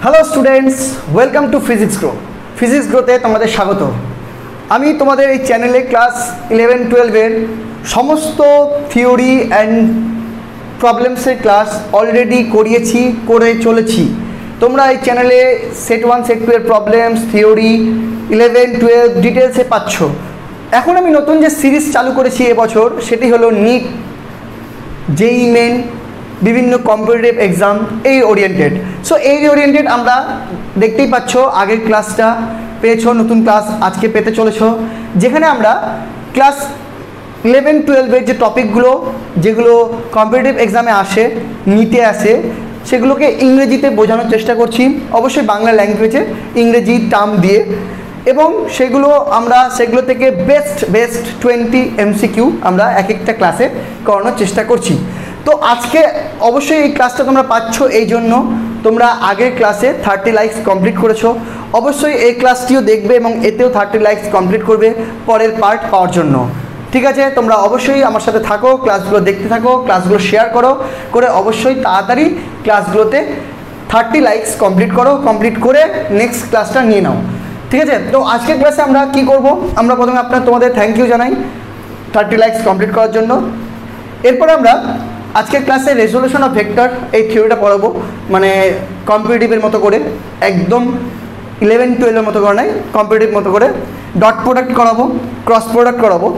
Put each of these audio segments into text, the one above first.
Hello students, welcome to Physics Grow. Physics গ্রোতে তোমাদের স্বাগত। আমি তোমাদের এই চ্যানেলে ক্লাস 11-12-এর সমস্ত থিওরি অ্যান্ড প্রবলেমসের ক্লাস অলরেডি করে চলেছি। তোমরা এই চ্যানেলে সেট 1 সেট 2 এর প্রবলেমস, থিওরি 11-12 ডিটেলসে পাচ্ছ। এখন আমি নতুন যে সিরিজ চালু করেছি এবছর, সেটি হলো নিট, জেই মেন, বিভিন্ন কম্পিটিটিভ এক্সাম এই ওরিয়েন্টেড। সো এই ওরিয়েন্টেড আমরা দেখতেই পাচ্ছ, আগের ক্লাসটা পেয়েছো, নতুন ক্লাস আজকে পেতে চলেছ, যেখানে আমরা ক্লাস 11-12-এর যে টপিকগুলো যেগুলো কম্পিটিটিভ এক্সামে আসে, নিটে আসে, সেগুলোকে ইংরেজিতে বোঝানোর চেষ্টা করছি, অবশ্যই বাংলা ল্যাঙ্গুয়েজে ইংরেজি টার্ম দিয়ে, এবং সেগুলো থেকে বেস্ট 20 MCQ আমরা এক একটা ক্লাসে করানোর চেষ্টা করছি। তো আজকে অবশ্যই এই ক্লাসটা তোমরা পাচ্ছ, এই জন্য তোমরা আগের ক্লাসে 30 লাইকস কমপ্লিট করেছো। অবশ্যই এই ক্লাসটিও দেখবে এবং এতেও 30 লাইকস কমপ্লিট করবে পরের পার্ট পাওয়ার জন্য। ঠিক আছে, তোমরা অবশ্যই আমার সাথে থাকো, ক্লাসগুলো দেখতে থাকো, ক্লাসগুলো শেয়ার করে অবশ্যই তাড়াতাড়ি ক্লাসগুলোতে 30 লাইকস কমপ্লিট করে নেক্সট ক্লাসটা নিয়ে নাও। ঠিক আছে, তো আজকের ক্লাসে আমরা কি করব, আমরা প্রথমে তোমাদের থ্যাংক ইউ জানাই 30 লাইকস কমপ্লিট করার জন্য। এরপরে আমরা আজকের ক্লাসে রেজলিউশন অফ ভেক্টর এই থিওরিটা পড়াবো, মানে কম্পিটিটিভের মতো করে, একদম 11-12-এর মতো করে নয়, কম্পিটিটিভ মতো করে ডট প্রোডাক্ট করাবো, ক্রস প্রোডাক্ট করাবো।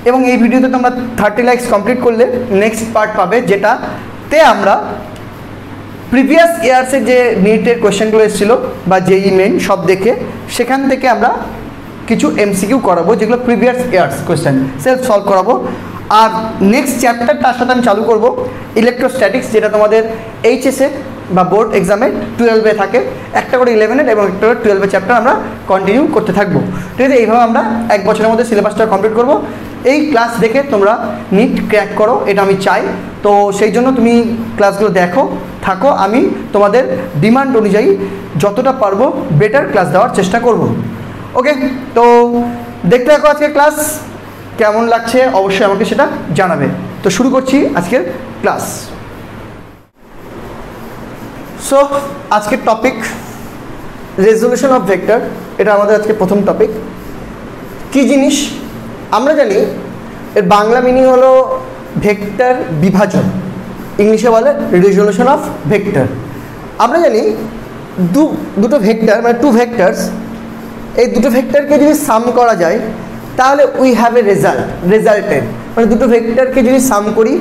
এবং এই ভিডিওতে তোমরা 30 লাইকস কমপ্লিট করলে নেক্সট পার্ট পাবে, যেটাতে আমরা প্রিভিয়াস ইয়ার্সের যে নিটের কোয়েশ্চেনগুলো এসেছিলো বা জেই মেন সব দেখে, সেখান থেকে আমরা কিছু MCQ করাবো, যেগুলো previous years question self solve করাবো। আর নেক্সট চ্যাপ্টার তার সাথে আমি চালু করবো ইলেকট্রোস্ট্যাটিক্স, যেটা তোমাদের এইচএসে বা বোর্ড এক্সামে 12-এ থাকে, একটা করে 11-এর এবং একটা করে 12-এর চ্যাপ্টার আমরা কন্টিনিউ করতে থাকবো। ঠিক আছে, এইভাবে আমরা এক বছরের মধ্যে সিলেবাসটা কমপ্লিট করবো। এই ক্লাস দেখে তোমরা নিট ক্র্যাক করো, এটা আমি চাই। তো সেই জন্য তুমি ক্লাসগুলো থাকো, আমি তোমাদের ডিমান্ড অনুযায়ী যতটা পারবো বেটার ক্লাস দেওয়ার চেষ্টা করব। ওকে, তো দেখতে থাকো আজকের ক্লাস, কেমন লাগছে অবশ্যই আমাকে সেটা জানাবে। তো শুরু করছি আজকের ক্লাস। সো আজকের টপিক রেজলিউশন অফ ভেক্টর, এটা আমাদের আজকে প্রথম টপিক। কি জিনিস আমরা জানি, এর বাংলা মিনিং হলো ভেক্টর বিভাজন, ইংলিশে বলে রেজলিউশন অফ ভেক্টর। আমরা জানি দুটো ভেক্টর, মানে টু ভেক্টরস, এই দুটো ভেক্টরকে যদি সাম করা যায় তাহলে উই হ্যাভ এ রেজাল্টেড, মানে দুটো ভেক্টরকে যদি সাম করি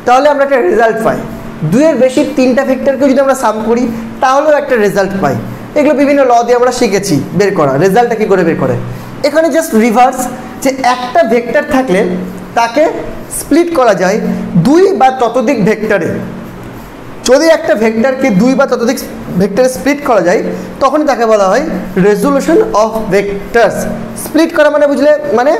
তাহলে আমরা একটা রেজাল্ট পাই। দুইয়ের বেশি 3টা ভেক্টরকে যদি আমরা সাম করি তাহলেও একটা রেজাল্ট পাই। এগুলো বিভিন্ন ল দিয়ে আমরা শিখেছি বের করা, রেজাল্টটা কী করে বের করে। এখানে জাস্ট রিভার্স, যে একটা ভেক্টর থাকলে তাকে স্প্লিট করা যায় 2 বা ততোধিক ভেক্টরে। যদি একটা ভেক্টরকে 2 বা ততোধিক ভেক্টরে স্প্লিট করা যায়, তখনই তাকে বলা হয় রেজলিউশন অফ ভেক্টরস। স্প্লিট করা মানে বুঝলে, মানে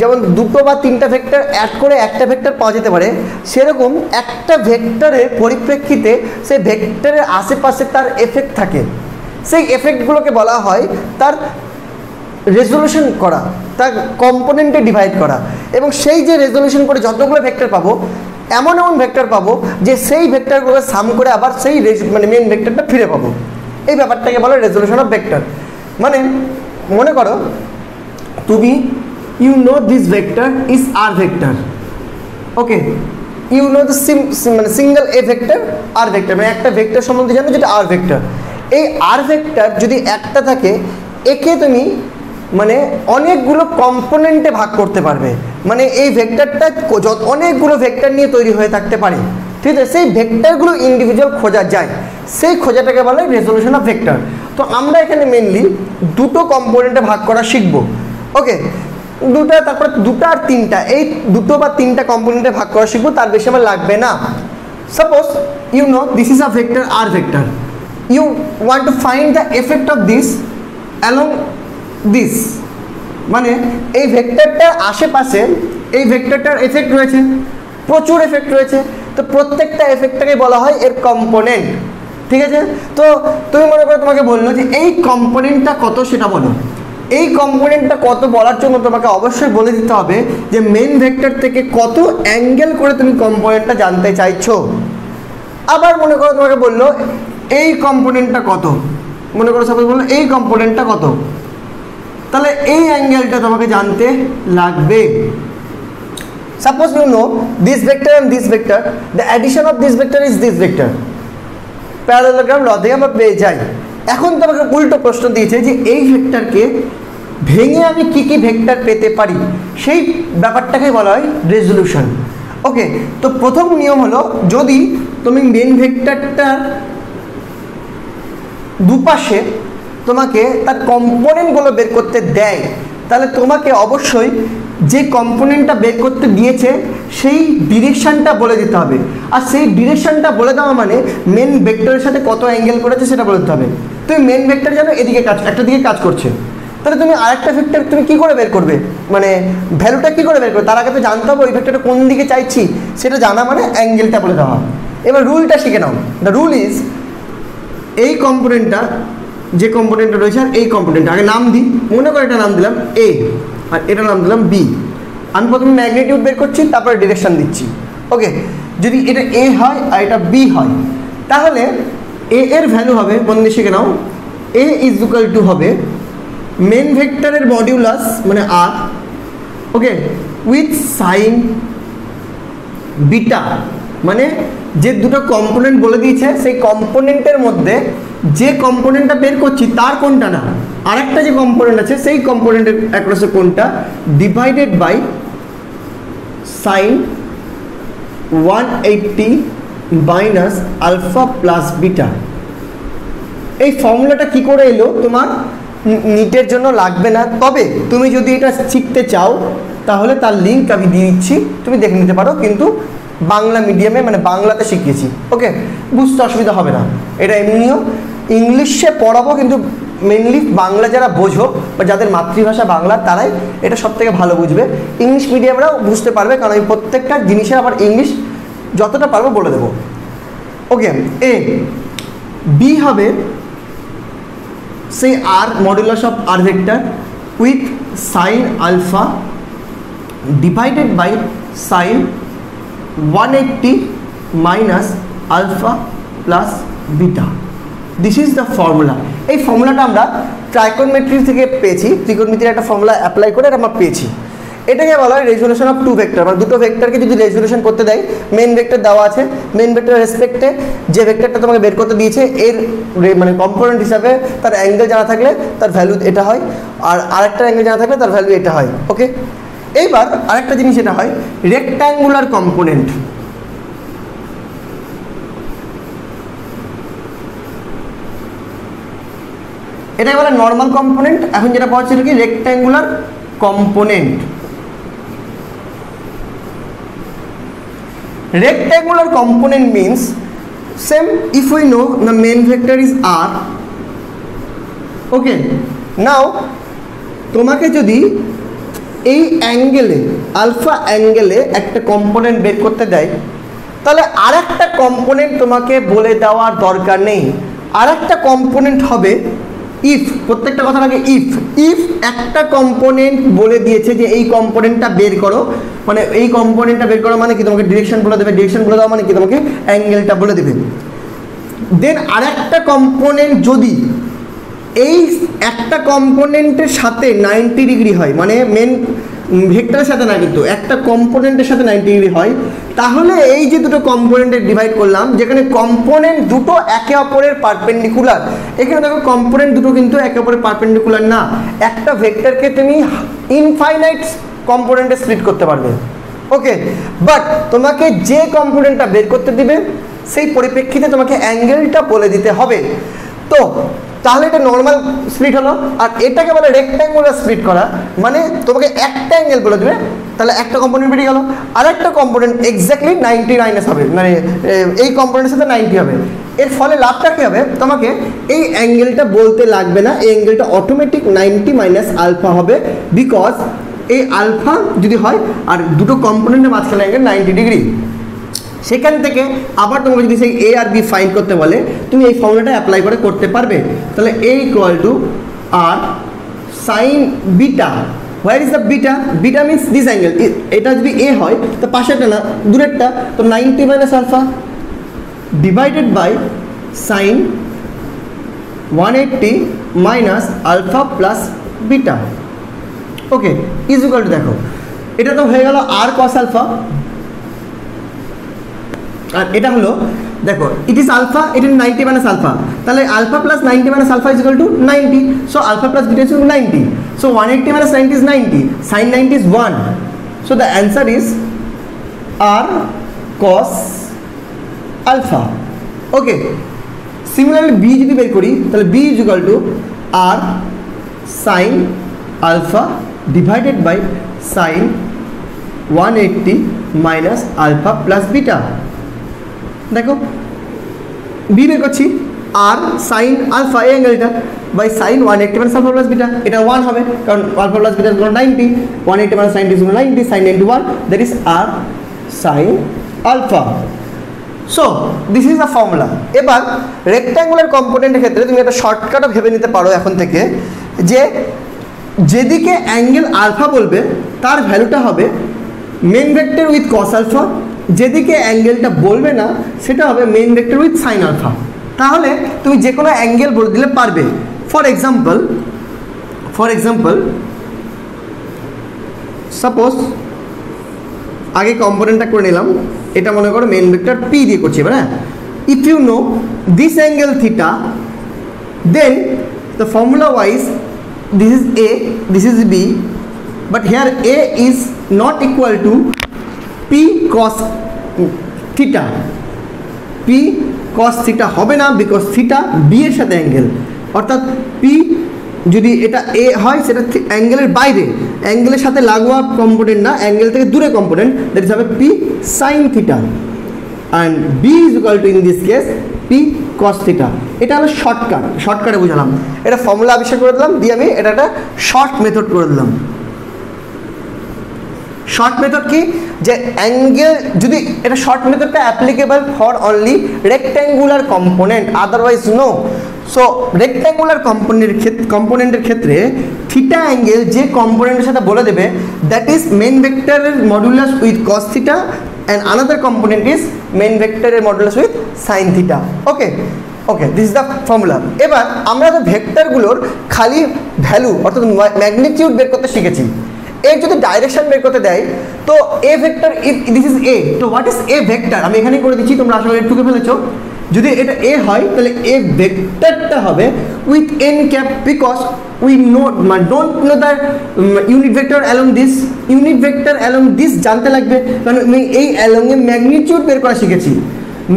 যেমন 2 বা 3টা ভেক্টর অ্যাড করে একটা ভেক্টর পাওয়া যেতে পারে, সেরকম একটা ভেক্টরের পরিপ্রেক্ষিতে সেই ভেক্টরের আশেপাশে তার এফেক্ট থাকে, সেই এফেক্টগুলোকে বলা হয় তার রেজলিউশন করা, তার কম্পোনেন্টে ডিভাইড করা। এবং সেই যে রেজলিউশন করে যতগুলো ভেক্টর পাবো, এমন ভেক্টর পাবো যে সেই ভেক্টরগুলো সাম করে আবার সেই মানে মেন ভেক্টরটা ফিরে পাবো। এই ব্যাপারটাকে বলে রেজলিউশন অফ ভেক্টর। মানে মনে করো তুমি you know this vector is R vector, okay, you know the মানে single A vector R vector, মানে একটা ভেক্টর সম্বন্ধে জানো যেটা আর ভেক্টর। এই আর ভেক্টর যদি একটা থাকে, একে তুমি মানে অনেকগুলো কম্পোনেন্টে ভাগ করতে পারবে, মানে এই ভেক্টরটা অনেকগুলো ভেক্টর নিয়ে তৈরি হয়ে থাকতে পারে। ঠিক আছে, সেই ভেক্টরগুলো ইন্ডিভিজুয়াল খোঁজা যায়, সেই খোঁজাটাকে বলে রেজলিউশন অফ ভেক্টর। তো আমরা এখানে মেনলি দুটো কম্পোনেন্টে ভাগ করা শিখব। ওকে, তারপরে 2টা আর 3টা, এই 2 বা 3টা কম্পোনেন্টে ভাগ করা শিখবো, তার বেশি আমার লাগবে না। Suppose you know this is a vector R vector, you want to find the effect of this along this, মানে এই ভেক্টরটার আশেপাশে এই ভেক্টরটার এফেক্ট রয়েছে, প্রচুর এফেক্ট রয়েছে। তো প্রত্যেকটা এফেক্টটাকে বলা হয় এর কম্পোনেন্ট। ঠিক আছে, তো তুমি মনে করো তোমাকে বললো যে এই কম্পোনেন্টটা কত সেটা বলো। এই কম্পোনেন্টটা কত বলার জন্য তোমাকে অবশ্যই বলে দিতে হবে যে মেন ভেক্টর থেকে কত অ্যাঙ্গেল করে তুমি কম্পোনেন্টটা জানতে চাইছো। আবার মনে করো তোমাকে বললো এই কম্পোনেন্টটা কত, মনে করো সাপোজ বললো এই কম্পোনেন্টটা কত, তাহলে এই অ্যাঙ্গেলটা তোমাকে জানতে লাগবে। Suppose you know this vector and this vector, the addition of this vector is this vector, parallelogram law থেকে আমরা পেয়ে যাই। এখন তোমাকে উল্টো প্রশ্ন দিয়েছে যে এই ভেক্টরকে ভেঙে আমি কি কি ভেক্টর পেতে পারি, সেই ব্যাপারটাকে বলা হয় রেজলিউশন। ওকে, তো প্রথম নিয়ম হলো যদি তুমি মেন ভেক্টরটার দুপাশে তোমাকে তার কম্পোনেন্টগুলো বের করতে দেয়, তাহলে তোমাকে অবশ্যই যে কম্পোনেন্টটা বের করতে দিয়েছে সেই ডিরেকশানটা বলে দিতে হবে। আর সেই ডিরেকশানটা বলে দেওয়া মানে মেন ভেক্টরের সাথে কত অ্যাঙ্গেল করেছে সেটা বলে দিতে হবে। তুমি মেন ভেক্টর জানো এদিকে কাজ, একটা দিকে কাজ করছে, তাহলে তুমি আরেকটা ভেক্টর তুমি কী করে বের করবে, মানে ভ্যালুটা কী করে বের করবে, তার আগে তো জানতে হবে ওই ভেক্টরটা কোন দিকে চাইছি, সেটা জানা মানে অ্যাঙ্গেলটা বলে দেওয়া। এবার রুলটা শিখে নাও। দ্য রুল ইজ, এই কম্পোনেন্টটা যে কম্পোনেন্টটা রয়েছে আর এই কম্পোনেন্টটা আগে নাম দিই, মনে করে এটা নাম দিলাম এ আর এটা নাম দিলাম বি। আমি প্রথমে ম্যাগনিটিউড বের করছি, তারপরে ডিরেকশান দিচ্ছি। ওকে, যদি এটা এ হয় আর এটা বি হয়, তাহলে এ এর ভ্যালু হবে, বন্ধু শিখে নাও, এ ইজ ইকুয়াল টু হবে মেন ভেক্টরের মডিউলাস মানে আর, ওকে, উইথ সাইন বিটা, মানে যে দুটো কম্পোনেন্ট বলে দিয়েছে সেই কম্পোনেন্টের মধ্যে যে কম্পোনেন্টটা বের করছি তার কোনটা না, আরেকটা যে কম্পোনেন্ট আছে সেই কম্পোনেন্টের অ্যাক্রসে কোনটা, divided by sine 180 minus alpha plus beta. এই ফর্মুলাটা কি করে এলো তোমার নিটের জন্য লাগবে না, তবে তুমি যদি এটা শিখতে চাও তাহলে তার লিঙ্ক আমি দিয়ে দিচ্ছি, তুমি দেখে নিতে পারো, কিন্তু বাংলা মিডিয়ামে মানে বাংলাতে শিখিয়েছি। ওকে, বুঝতে অসুবিধা হবে না, এটা এমনিও ইংলিশে পড়াবো, কিন্তু মেনলি বাংলা যারা বোঝো বা যাদের মাতৃভাষা বাংলা তারাই এটা সব থেকে ভালো বুঝবে। ইংলিশ মিডিয়ামরাও বুঝতে পারবে, কারণ আমি প্রত্যেকটা জিনিসের আবার ইংলিশ যতটা পারবো বলে দেবো। ওকে, এ বি হবে সেই R modulus of R vector with sine alpha divided by sine 180 minus alpha plus beta. This is the formula. এই ফর্মুলাটা আমরা ট্রাইকোনমেট্রি থেকে পেয়েছি, ত্রিকোণমিতির একটা ফর্মুলা অ্যাপ্লাই করে আমরা পেয়েছি। এটাকে বলা হয় রেজলিউশন অফ টু ভেক্টর, মানে দুটো ভেক্টরকে যদি রেজলিউশন করতে দেয়, মেন ভেক্টর দেওয়া আছে, মেন ভেক্টরের রেসপেক্টে যে ভেক্টরটা তোমাকে বের করতে দিয়েছে এর মানে কম্পোনেন্ট হিসাবে তার অ্যাঙ্গেল জানা থাকলে তার ভ্যালু এটা হয়, আর আরেকটা অ্যাঙ্গেল জানা থাকলে তার ভ্যালু এটা হয়। ওকে, এইবার আরেকটা জিনিস এটা হয় রেক্ট্যাঙ্গুলার কম্পোনেন্ট। এটাকে বলে নর্মাল কম্পোনেন্ট, এখন যেটা পাওয়া ছিল কি rectangular component. rectangular component means same if we know the main vector is r. Okay, now তোমাকে যদি এই অ্যাঙ্গেলে আলফা অ্যাঙ্গেলে একটা কম্পোনেন্ট বের করতে দেয়, তাহলে আরেকটা কম্পোনেন্ট তোমাকে বলে দেওয়ার দরকার নেই। আরেকটা কম্পোনেন্ট হবে ইফ, প্রত্যেকটা কথার আগে ইফ একটা কম্পোনেন্ট বলে দিয়েছে যে এই কম্পোনেন্টটা বের করো, মানে এই কম্পোনেন্টটা বের করো মানে কি তোমাকে ডিরেকশন বলে দেবে, ডিরেকশন বলে দেওয়া মানে কি তোমাকে অ্যাঙ্গেলটা বলে দেবে। দেন আরেকটা কম্পোনেন্ট যদি এই একটা কম্পোনেন্টের সাথে 90 ডিগ্রি হয়, মানে মেন ভেক্টরের সাথে না কিন্তু একটা কম্পোনেন্টের সাথে 90 ডিগ্রি হয়, তাহলে এই যে দুটো কম্পোনেন্টে ডিভাইড করলাম, যেখানে কম্পোনেন্ট দুটো একে অপরের পারপেন্ডিকুলার, এখানে দেখো কম্পোনেন্ট দুটো কিন্তু একে অপরের পারপেন্ডিকুলার না। একটা ভেক্টরকে তুমি ইনফাইনাইট কম্পোনেন্টে স্প্লিট করতে পারবে। ওকে, বাট তোমাকে যে কম্পোনেন্টটা বের করতে দিবে সেই পরিপ্রেক্ষিতে তোমাকে অ্যাঙ্গেলটা বলে দিতে হবে। তো তাহলে এটা নর্মাল স্প্লিট হলো, আর এটাকে বলে রেক্ট্যাঙ্গুলার স্প্লিট করা, মানে তোমাকে একটা অ্যাঙ্গেল বলে দেবে, তাহলে একটা কম্পোনেন্ট বেরিয়ে গেল, আর একটা কম্পোনেন্ট এক্স্যাক্টলি 90 মাইনাস হবে, মানে এই কম্পোনেন্টের সাথে 90 হবে। এর ফলে লাভটা কী হবে, তোমাকে এই অ্যাঙ্গেলটা বলতে লাগবে না, এই অ্যাঙ্গেলটা অটোমেটিক 90 মাইনাস আলফা হবে, বিকজ এই আলফা যদি হয় আর দুটো কম্পোনেন্টের মাঝখানে অ্যাঙ্গেল 90 ডিগ্রি। সেখান থেকে আবার তোমাকে যদি সেই এ আর বি ফাইন্ড করতে বলে, তুমি এই ফর্মুলাটা অ্যাপ্লাই করে করতে পারবে। তাহলে A equal to R sine beta, where is the beta, beta means this angle, এটা যদি এ হয় তো পাশেরটা না দূরেরটা, তো 90 minus alpha divided by sine 180 minus alpha plus beta. Okay, is equal to, দেখো এটা তো হয়ে গেল আর কস আলফা, আর এটা হলো দেখো it is alpha, it is 90 minus alpha, তাহলে alpha plus 90 minus alpha is equal to 90, so alpha plus beta is 90, so 180 minus 90 is 90, sin 90 is 1, so the answer is r cos alpha. Okay, similarly B যদি বের করি তাহলে B is equal to R sine alpha divided by sine 180 minus alpha plus beta. দেখো B বের করছি R sine alpha এই অ্যাঙ্গেলটা by sine 180 minus alpha plus beta, এটা 1 হবে কারণ alpha plus beta 90, 180 minus 90 is 90, sin 91, that is r sin alpha. So this is the formula. এবার rectangular কম্পোনেন্টের ক্ষেত্রে তুমি একটা শর্টকাটও ভেবে নিতে পারো এখন থেকে, যে যেদিকে অ্যাঙ্গেল আলফা বলবে তার ভ্যালুটা হবে main vector with cos alpha, যেদিকে অ্যাঙ্গেলটা বলবে না সেটা হবে main vector with sine alpha. তাহলে তুমি যে কোনো অ্যাঙ্গেল বলে দিলে পারবে। ফর এক্সাম্পল সাপোজ আগে কম্পোনেন্টটা করে নিলাম, এটা মনে করো মেন ভেক্টর পি দিয়ে করছি এবার। হ্যাঁ, if you know this angle theta, then the formula wise this is A, this is B, but here A is not equal to P cos theta. P cos theta হবে না, because theta B এর সাথে angle, অর্থাৎ P যদি এটা A হয় সেটা অ্যাঙ্গেলের বাইরে, অ্যাঙ্গেলের সাথে লাগোয়া কম্পোনেন্ট না, অ্যাঙ্গেল থেকে দূরে কম্পোনেন্ট, দ্যাট ইজ হবে P sin theta, and B is equal to in this case P cos theta. এটা হলো শর্টকাটে বুঝালাম, এটা ফর্মুলা আবিষ্কার করে দিলাম, দিয়ে আমি এটা একটা শর্ট মেথড করে দিলাম। শর্ট মেথড কি, যে অ্যাঙ্গেল যদি এটা শর্ট মেথডটা applicable for only rectangular component, otherwise no. So rectangular কম্পোনেন্টের ক্ষেত্রে থিটা অ্যাঙ্গেল যে কম্পোনেন্টের সাথে বলে দেবে, দ্যাট ইজ মেন ভেক্টরের modulus with cos theta, and another component is main vector modulus with sin theta. Okay, this is the formula. এবার আমরা তো ভেক্টরগুলোর খালি ভ্যালু অর্থাৎ ম্যাগনিটিউড বের করতে শিখেছি। এর যদি ডাইরেকশন বের করতে দেয় তো এ vector, if this is a, তো হোয়াট ইজ এ ভেক্টর আমি এখানে করে দিচ্ছি, তোমরা আশা করি টুকে ফেলেছো। যদি এটা এ হয় তাহলে এ ভেক্টরটা হবে with N cap, because we don't know the unit vector along this, unit vector along this জানতে লাগবে, কারণ আমি এই along এ ম্যাগনিটিউড বের করা শিখেছি।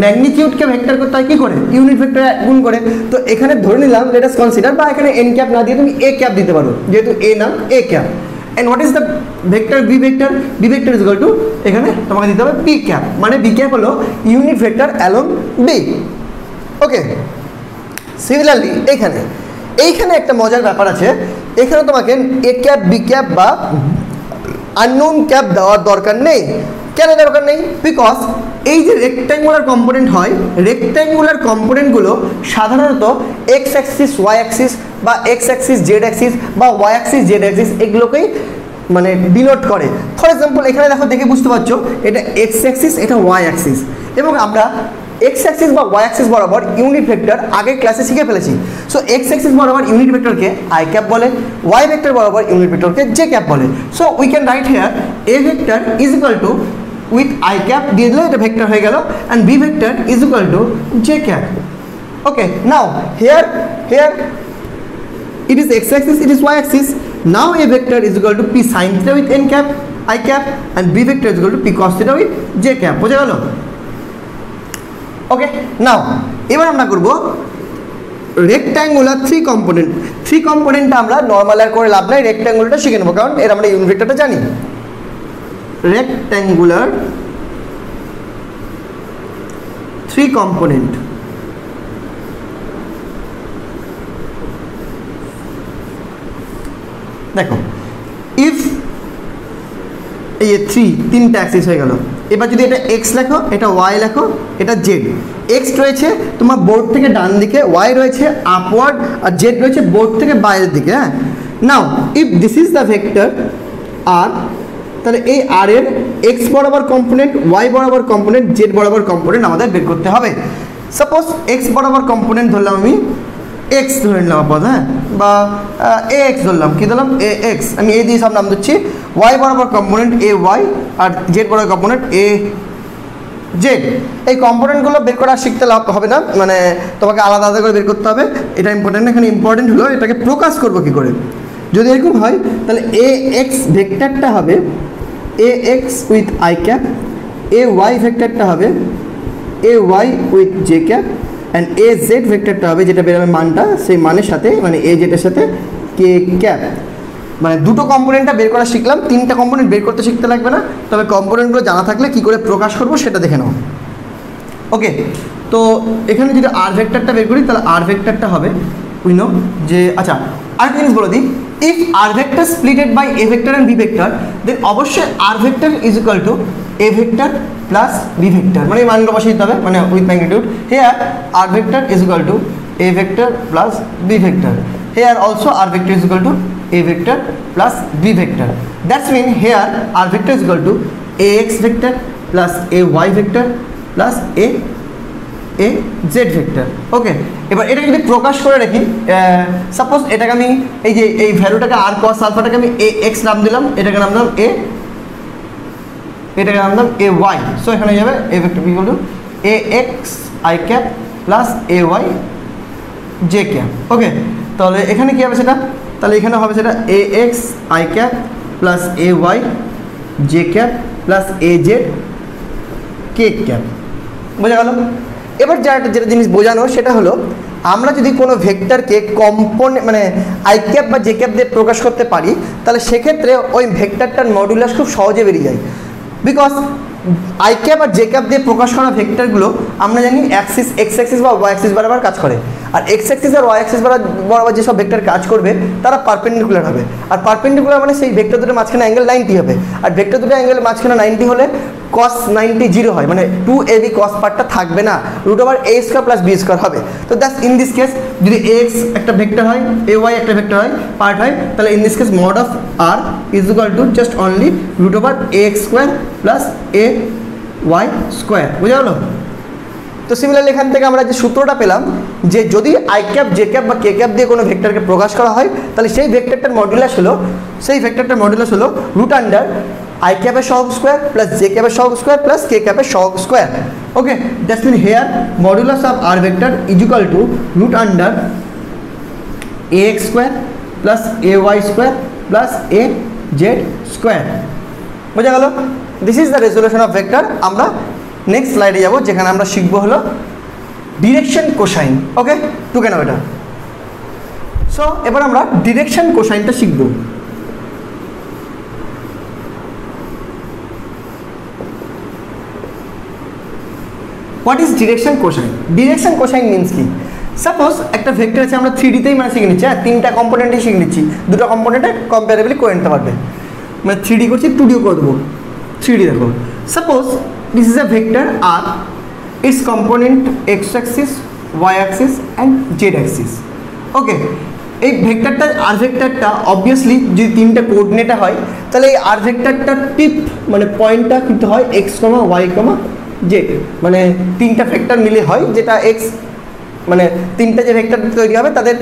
ম্যাগনিটিউডকে ভেক্টর করতে হয় কি করে, ইউনিট ভেক্টর গুণ করে। তো এখানে ধরে নিলাম লেট আস কনসিডার, বা এখানে এন ক্যাপ না দিয়ে তুমি এ ক্যাপ দিতে পারো, যেহেতু এ নাম A cap. and what is the vector b vector is equal to, এখানে তোমাকে দিতে হবে b ক্যাপ, মানে b ক্যাপ হলো ইউনিট ভেক্টর along b। ওকে, সিমিলারলি এইখানে একটা মজার ব্যাপার আছে, এখানে তোমাকে এ ক্যাপ বি ক্যাপ বা আননোন ক্যাপ দেওয়ার দরকার নেই। কেন দরকার নেই, বিকজ এই যে রেক্ট্যাঙ্গুলার কম্পোনেন্ট হয়, রেক্ট্যাঙ্গুলার কম্পোনেন্টগুলো সাধারণত এক্স অ্যাক্সিস ওয়াই অ্যাক্সিস বা এক্স অ্যাক্সিস জেড অ্যাক্সিস বা ওয়াই অ্যাক্সিস জেড অ্যাক্সিস এগুলোকেই মানে ডিনোট করে। ফর এক্সাম্পল এখানে দেখো, দেখে বুঝতে পারছো এটা এক্স অ্যাক্সিস, এটা ওয়াই অ্যাক্সিস, এবং আমরা এক্স অ্যাক্সিস বা ওয়াই অ্যাক্সিস বরাবর ইউনিট ভেক্টর আগের ক্লাসে শিখে ফেলেছি। সো এক্স অ্যাক্সিস বরাবর ইউনিট ভেক্টরকে আই ক্যাপ বলে, ওয়াই ভেক্টর বরাবর ইউনিট ভেক্টরকে জে ক্যাপ বলে। So we can write here A vector is equal to with I cap দিয়ে দিলে এটা ভেক্টর হয়ে গেল, and B vector is equal to J cap. Okay, now here it is x axis, it is y axis. Now a vector is equal to p sin theta with n cap I cap, and b vector is equal to p cos theta with j cap. বোঝা গেল? ওকে, নাও এবার আমরা করব rectangular three কম্পোনেন্টটা আমরা normal আর করে লাভ নাই, রেক্ট্যাঙ্গুলারটা শিখে নেবো, কারণ এর আমরা ইউনিট ভেক্টরটা জানি। রেক্ট্যাঙ্গুলার থ্রি কম্পোনেন্ট, দেখো ইফ এই তিনটা অ্যাক্সিস হয়ে গেল, এবার যদি এটা এক্স লেখো, এটা ওয়াই লেখো, এটা জেড। এক্স রয়েছে তোমার বোর্ড থেকে ডান দিকে, ওয়াই রয়েছে আপওয়ার্ড, আর জেড রয়েছে বোর্ড থেকে বাইরের দিকে। হ্যাঁ, now if this is the vector R, তাহলে এই আর এর এক্স বরাবর কম্পোনেন্ট, ওয়াই বরাবর কম্পোনেন্ট, জেড বরাবর কম্পোনেন্ট আমাদের বের করতে হবে। সাপোজ এক্স বরাবর কম্পোনেন্ট ধরলাম আমি এক্স ধরে নিলাম আপাতত, হ্যাঁ, বা এ এক্স ধরলাম, কী ধরলাম এ এক্স, আমি এ দিয়ে সব নাম দিচ্ছি। ওয়াই বরাবর component A Y, R Z বরাবর কম্পোনেন্ট এ জেড। এই কম্পোনেন্টগুলো বের করা শিখতে হবে না, মানে তোমাকে আলাদা আলাদা করে বের করতে হবে, এটা ইম্পর্টেন্ট। এখানে ইম্পর্টেন্ট হলো এটাকে প্রকাশ করবো কী করে। যদি এরকম হয় তাহলে এ এক্স ভেক্টরটা হবে A X with I cap, A Y ভেক্টরটা হবে A Y with J cap, and A Z ভেক্টরটা হবে যেটা বেরোবে মানটা, সেই মানের সাথে মানে এ জেডের সাথে কে ক্যাপ। মানে দুটো কম্পোনেন্টটা বের করা শিখলাম, তিনটা কম্পোনেন্ট বের করতে শিখতে লাগবে না, তবে কম্পোনেন্টগুলো জানা থাকলে কী করে প্রকাশ করবো সেটা দেখে নাও। ওকে, তো এখানে যদি আর ভেক্টরটা বের করি তাহলে আর ভেক্টরটা হবে উই নো যে, আচ্ছা আরেকটা জিনিস বলে দিই, if R vector splitted by A vector and B vector, then অবশ্যই R vector is equal to A vector plus B vector, মানে এই মানগুলো বসিয়ে দিতে হবে, মানে with magnitude. Here R vector is equal to A vector plus B vector, here also R vector is equal to a vector plus b vector. That's mean here r vector is equal to ax vector plus ay vector plus a z vector. ওকে, এবার এটা যদি প্রকাশ করে রাখি, suppose এটাকে আমি এই যে এই ভ্যালুটাকে আর cos আলফাটাকে আমি a x নাম দিলাম, এটাকে নাম দিলাম a, এটাকে নাম দিলাম a y। সো এখানে যাবে a vector equal to a x i cap plus a y j cap। ওকে, তাহলে এখানে কী হবে সেটা, তাহলে এখানে হবে সেটা A X I cap plus A Y J cap plus A Z K cap. বোঝা গেল? এবার যেটা জিনিস বোঝানো সেটা হলো, আমরা যদি কোনো ভেক্টরকে কম্পোনেন্ট মানে আই ক্যাপ বা জে ক্যাপ দিয়ে প্রকাশ করতে পারি, তাহলে সেক্ষেত্রে ওই ভেক্টরটার মডুলাস খুব সহজে বেরিয়ে যায়। বিকজ আই ক্যাপ আর জে ক্যাপ দিয়ে প্রকাশ করা ভেক্টরগুলো আমরা জানি অ্যাক্সিস এক্স অ্যাক্সিস বা ওয়াই অ্যাক্সিস বরাবর কাজ করে, আর এক্স অ্যাক্সিস আর ওয়াই অ্যাক্সিস বরাবর যেসব ভেক্টর কাজ করবে তারা পারপেন্ডিকুলার হবে। আর পারপেন্ডিকুলার মানে সেই ভেক্টর দুটোর মাঝখানে অ্যাঙ্গেল 90 হবে, আর ভেক্টর দুটো অ্যাঙ্গেলের মাঝখানে 90 হলে cos 90 0 হয়, মানে 2ab cos পার্টটা থাকবে না, root over a square plus B square হবে। তো দ্যাটস ইন দিস কেস যদি এক্স একটা ভেক্টর হয়, এ ওয়াই একটা ভেক্টর হয়, পার্ট হয়, তাহলে in this case mod of R is equal to just only root over a x square plus a y square. বোঝা গেল? তো সিমিলারলি এখান থেকে আমরা যে সূত্রটা পেলাম যে যদি আই ক্যাপ জে ক্যাপ বা কে ক্যাপ দিয়ে কোনো ভেক্টরকে প্রকাশ করা হয়, তাহলে সেই ভেক্টরটার মডুলাস হলো রুট আন্ডার আই ক্যাপের সহগ স্কোয়ার প্লাস জে ক্যাপের সহগ স্কোয়ার প্লাস কে ক্যাপের সহগ square. Okay, that's mean here modulus of R vector is equal to root under A X square plus A Y square plus A Z square. বোঝা গেল? This is the resolution of vector. আমরা next স্লাইডে যাবো, যেখানে আমরা শিখবো হলো direction cosine. ওকে, টুকে নাও এটা। সো এবার আমরা ডিরেকশন কোসাইনটা শিখবো। What is direction cosine? Direction cosine means কি? সাপোজ একটা ভেক্টর আছে, আমরা 3Dতেই মানে শিখে নিচ্ছি, হ্যাঁ, তিনটা কম্পোনেন্টই শিখে নিচ্ছি, দুটো কম্পোনেন্টে কম্পারেবলি করে নিতে পারবে। মানে 3D করছি, 2Dও করে দেবো। 3D দেখো, suppose this is a vector r, its component x axis, y axis and z axis. ওকে, এই ভেক্টরটা আর ভেক্টরটা অবভিয়াসলি যদি তিনটা কোঅর্ডিনেটে হয়, তাহলে এই আর ভেক্টরটার টিপ মানে পয়েন্টটা কিন্তু হয় এক্স কমা ওয়াই কমা জেড, মানে তিনটা ভেক্টর মিলে হয়, যেটা এক্স মানে তিনটা যে ভেক্টর তৈরি হবে তাদের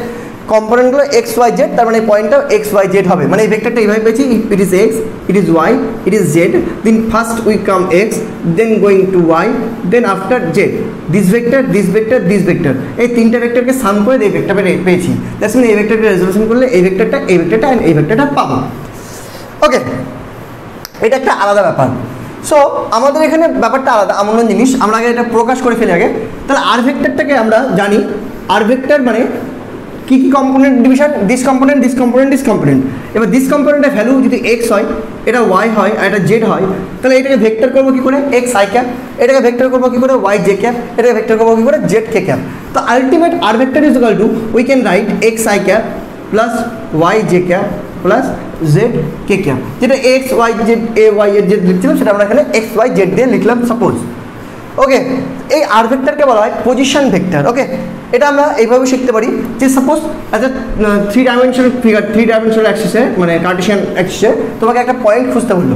কম্পোনেন্টগুলো এক্স ওয়াই জেড, তার মানে পয়েন্টটা এক্স ওয়াই জেড হবে। মানে এই ভেক্টরটা এইভাবে পেয়েছি, it is X, it is Y, it is Z, then first we come X, then going to Y, then after Z, this vector, this vector, this vector, এই তিনটা ভেক্টরকে সাম করে এই ভেক্টরটা পেয়েছি। দ্যাটস মিন এই ভেক্টরটা রেজলিউশন করলে এই ভেক্টরটা অ্যান্ড এই ভেক্টরটা পাবো। ওকে, এটা একটা আলাদা ব্যাপার। সো আমাদের এখানে ব্যাপারটা আলাদা, এমন জিনিস আমরা আগে এটা প্রকাশ করে ফেলি আগে। তাহলে আর ভেক্টরটাকে আমরা জানি, আর ভেক্টর মানে কী কী component division, this component, this component, this component. এবার দিস কম্পোনেন্টের ভ্যালু যদি এক্স হয়, এটা ওয়াই হয় আর এটা জেড হয়, তাহলে এটাকে ভেক্টর করবো কী করে? X I cap. এটাকে ভেক্টর করবো কী করে? Y J cap. এটাকে ভেক্টর করবো কী করে? Z K cap. তো ultimate R vector is equal to we can write X I cap plus Y J cap plus Z K cap, যেটা এক্স ওয়াই জেড এ ওয়াই এর Z লিখছিলাম সেটা আমরা এখানে এক্স ওয়াই জেড দিয়ে লিখলাম সাপোজ। ওকে, এই আর ভেক্টরকে বলা হয় পজিশন ভেক্টর। ওকে, এটা আমরা এইভাবে শিখতে পারি যে সাপোজ একটা 3 ডাইমেনশনাল ফিগার, 3 ডাইমেনশনাল অ্যাক্সিসে মানে কার্টেশিয়ান অ্যাক্সিসে তোমাকে একটা পয়েন্ট খুঁজতে বললো।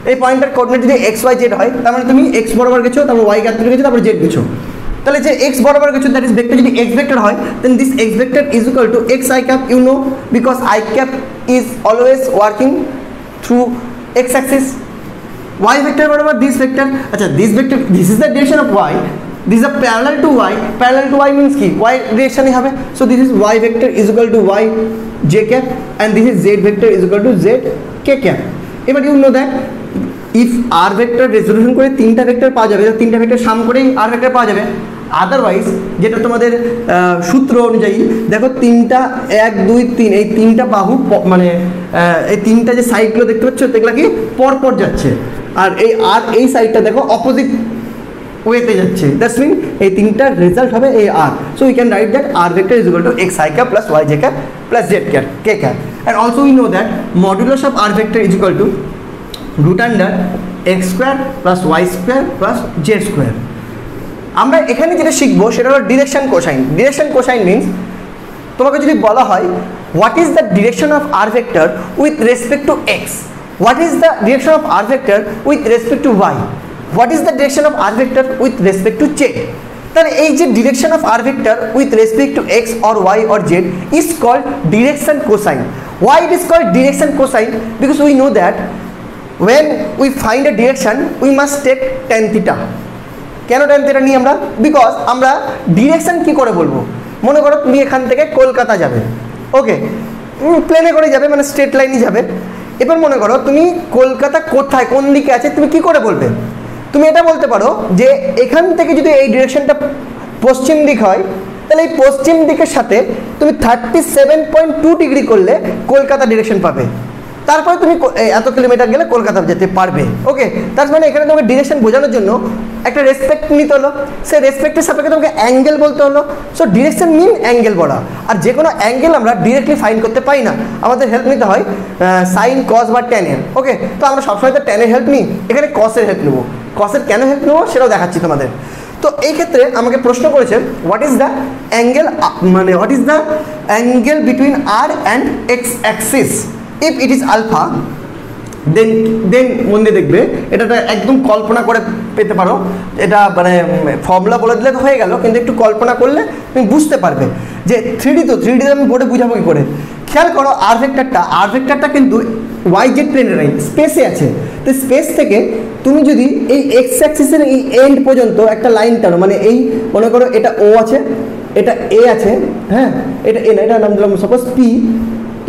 এই পয়েন্টের কোঅর্ডিনেট যদি এক্স ওয়াই জেড হয়, তার মানে তুমি এক্স বরাবর গেছো, তারপর ওয়াই কাটতে গেছো, তারপর জেড গেছো। তাহলে যে x বরাবর কিছু দ্যাট ইজ ভেক্টর যদি x ভেক্টর হয় then this x vector is equal to x I cap, you know, because I cap is always working through x axis. Y vector বরাবর this vector, আচ্ছা this vector, this is the direction of y, this is a parallel to y, parallel to y means কি y direction হবে, so this is y vector is equal to y j cap and this is z vector is equal to z k cap. এবার you know that if r vector resolution করে তিনটা vector পাওয়া যাবে, তিনটা vector সাম করেই r vector পাওয়া যাবে। Otherwise যেটা তোমাদের সূত্র অনুযায়ী দেখো তিনটা 1 2 3 এই তিনটা বাহু মানে এই তিনটা যে সাইডগুলো দেখতে পাচ্ছ এগুলো কি পরপর যাচ্ছে, আর এই সাইডটা দেখো অপোজিট ওয়েতে যাচ্ছে, দ্যাটস মিন এই তিনটার রেজাল্ট হবে এই r, so we can right that r vector is equal to x I cap plus y j cap plus z cap k cap, and also we know that modulus of r vector is equal to root under x square plus y square plus z square. আমরা এখানে যেটা শিখবো সেটা হলো direction cosine. Direction cosine means তোমাকে যদি বলা হয় what is the direction of R vector with respect to X, what is the direction of R vector with respect to Y, what is the direction of R vector with respect to Z, তাহলে এই যে direction of R vector with respect to X or Y or Z is called direction cosine. Why it is called direction cosine? Because we know that when we find a direction we must take tan theta. কেন tan theta নিই আমরা? Because আমরা direction কি করে বলবো, মনে করো তুমি এখান থেকে কলকাতা যাবে, ওকে, প্লেনে করে যাবে মানে স্ট্রেট লাইনই যাবে। এবার মনে করো তুমি কলকাতা কোথায় কোন দিকে আছে তুমি কি করে বলবে? তুমি এটা বলতে পারো যে এখান থেকে যদি এই ডিরেকশনটা পশ্চিম দিক হয় তাহলে এই পশ্চিম দিকের সাথে তুমি 37.2 ডিগ্রি করলে কলকাতা ডিরেকশন পাবে, তারপরে তুমি এত কিলোমিটার গেলে কলকাতা যেতে পারবে, ওকে। তার মানে এখানে তোমাকে ডিরেকশন বোঝানোর জন্য একটা রেসপেক্ট নিতে হলো, সেই রেসপেক্টের সাপেক্ষে তোমাকে অ্যাঙ্গেল বলতে হলো। সো ডিরেকশন মিন অ্যাঙ্গেল বলা, আর যে কোনো অ্যাঙ্গেল আমরা ডিরেক্টলি ফাইন্ড করতে পারি না, আমাদের হেল্প নিতে হয় সাইন কস বা ট্যানের, ওকে। তো আমরা সবসময় তো ট্যানের হেল্প নিই, এখানে কসের হেল্প নেবো। কসের কেন হেল্প নেবো সেটাও দেখাচ্ছি তোমাদের। তো এই ক্ষেত্রে আমাকে প্রশ্ন করেছে হোয়াট ইজ দ্য অ্যাঙ্গেল, মানে what is the angle between R and X axis if it is alpha, then মন দিয়ে দেখবে এটা একদম কল্পনা করে পেতে পারো, এটা মানে ফর্মুলা বলে দিলে তো হয়ে গেল, কিন্তু একটু কল্পনা করলে তুমি বুঝতে পারবে যে 3D তো 3D আমি বোর্ডে বুঝাবো কি করে। খেয়াল করো আর ভেক্টরটা কিন্তু ওয়াই জেড প্লেনে নেই, স্পেসে আছে। তো স্পেস থেকে তুমি যদি এই এক্স অ্যাক্সিসের এই এন্ড পর্যন্ত একটা লাইন টানো, মানে এই মনে করো এটা ও আছে, এটা এ আছে, হ্যাঁ এটা এ না, এটা নাম দিলাম সাপোজ পি,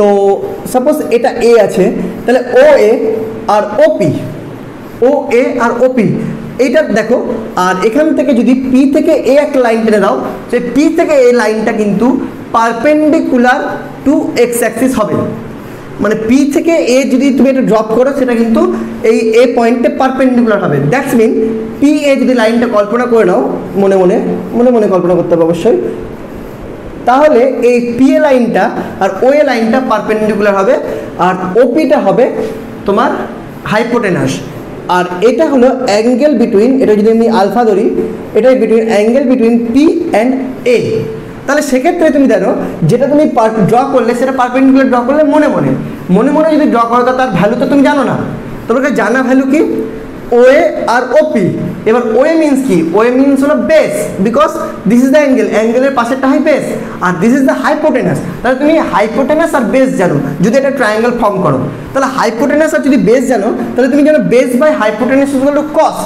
তো সাপোজ এটা এ আছে, তাহলে ও এ আর ওপি, ও এ আর ওপি এইটা দেখো, আর এখান থেকে যদি পি থেকে এ একটা লাইন টেনে দাও, সেই পি থেকে এই লাইনটা কিন্তু পারপেন্ডিকুলার টু এক্স অ্যাক্সিস হবে, মানে পি থেকে এ যদি তুমি এটা ড্রপ করো সেটা কিন্তু এই এ পয়েন্টে পারপেন্ডিকুলার হবে। দ্যাটস মিন পি এ যদি লাইনটা কল্পনা করে নাও, মনে মনে কল্পনা করতে হবে অবশ্যই, তাহলে এই পি এ লাইনটা আর ও এ লাইনটা পারপেন্ডিকুলার হবে, আর ওপিটা হবে তোমার হাইপোটেনাস, আর এটা হলো অ্যাঙ্গেল বিটুইন, এটা যদি আমি আলফা ধরি, এটা between angle between P and A. তাহলে সেক্ষেত্রে তুমি জানো যেটা তুমি ড্র করলে সেটা পারপেন্ডিকুলার ড্র করলে মনে যদি ড্র করো তার ভ্যালু তো তুমি জানো না, তোমাকে জানা ভ্যালু কি ওএ আর ওপি। এবার ওএ মিন্স কি? ওএ মিন্স হলো base, because this is the অ্যাঙ্গেলের পাশেরটা হয় বেস, আর দিস ইজ দ্য হাইপোটেনাস। তাহলে তুমি হাইপোটেনাস আর বেস জানো, যদি একটা ট্রায়াঙ্গেল ফর্ম করো তাহলে হাইপোটেনাস আর যদি বেস জানো তাহলে তুমি জানো base by hypotenuse is equal to cos,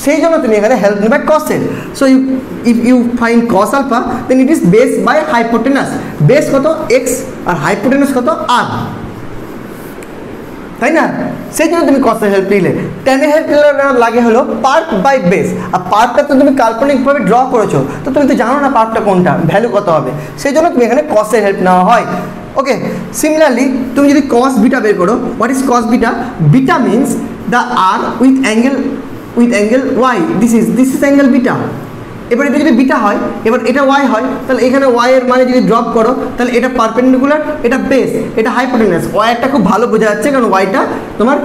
সেই জন্য তুমি এখানে হেল্প নেবে কসের। So if you find cos alpha then it is base by hypotenuse. Base কত? এক্স, আর হাইপোটেনাস কত? আর, তাই না? সেই জন্য তুমি কসের হেল্প নিলে। টেনের হেল্প লাগে হলো পার্ট বাই বেস, আর পার্টটা তো তুমি কাল্পনিকভাবে ড্র করেছো, তো তুমি তো জানো না পার্টটা কোনটা, ভ্যালু কত হবে, সেই জন্য তুমি এখানে কসের হেল্প নেওয়া হয়, ওকে। সিমিলারলি তুমি যদি কস বিটা বের করো, what is cos beta? Beta means the R with angle Y, this is angle beta. এবার এটা যদি বিটা হয়, এবার এটা ওয়াই হয়, তাহলে এখানে ওয়াই এর মানে যদি ড্রপ করো তাহলে এটা পারপেন্ডিকুলার, এটা বেস, এটা হাইপোটেনাস। ওয়াইটা খুব ভালো বোঝা যাচ্ছে কারণ ওয়াইটা তোমার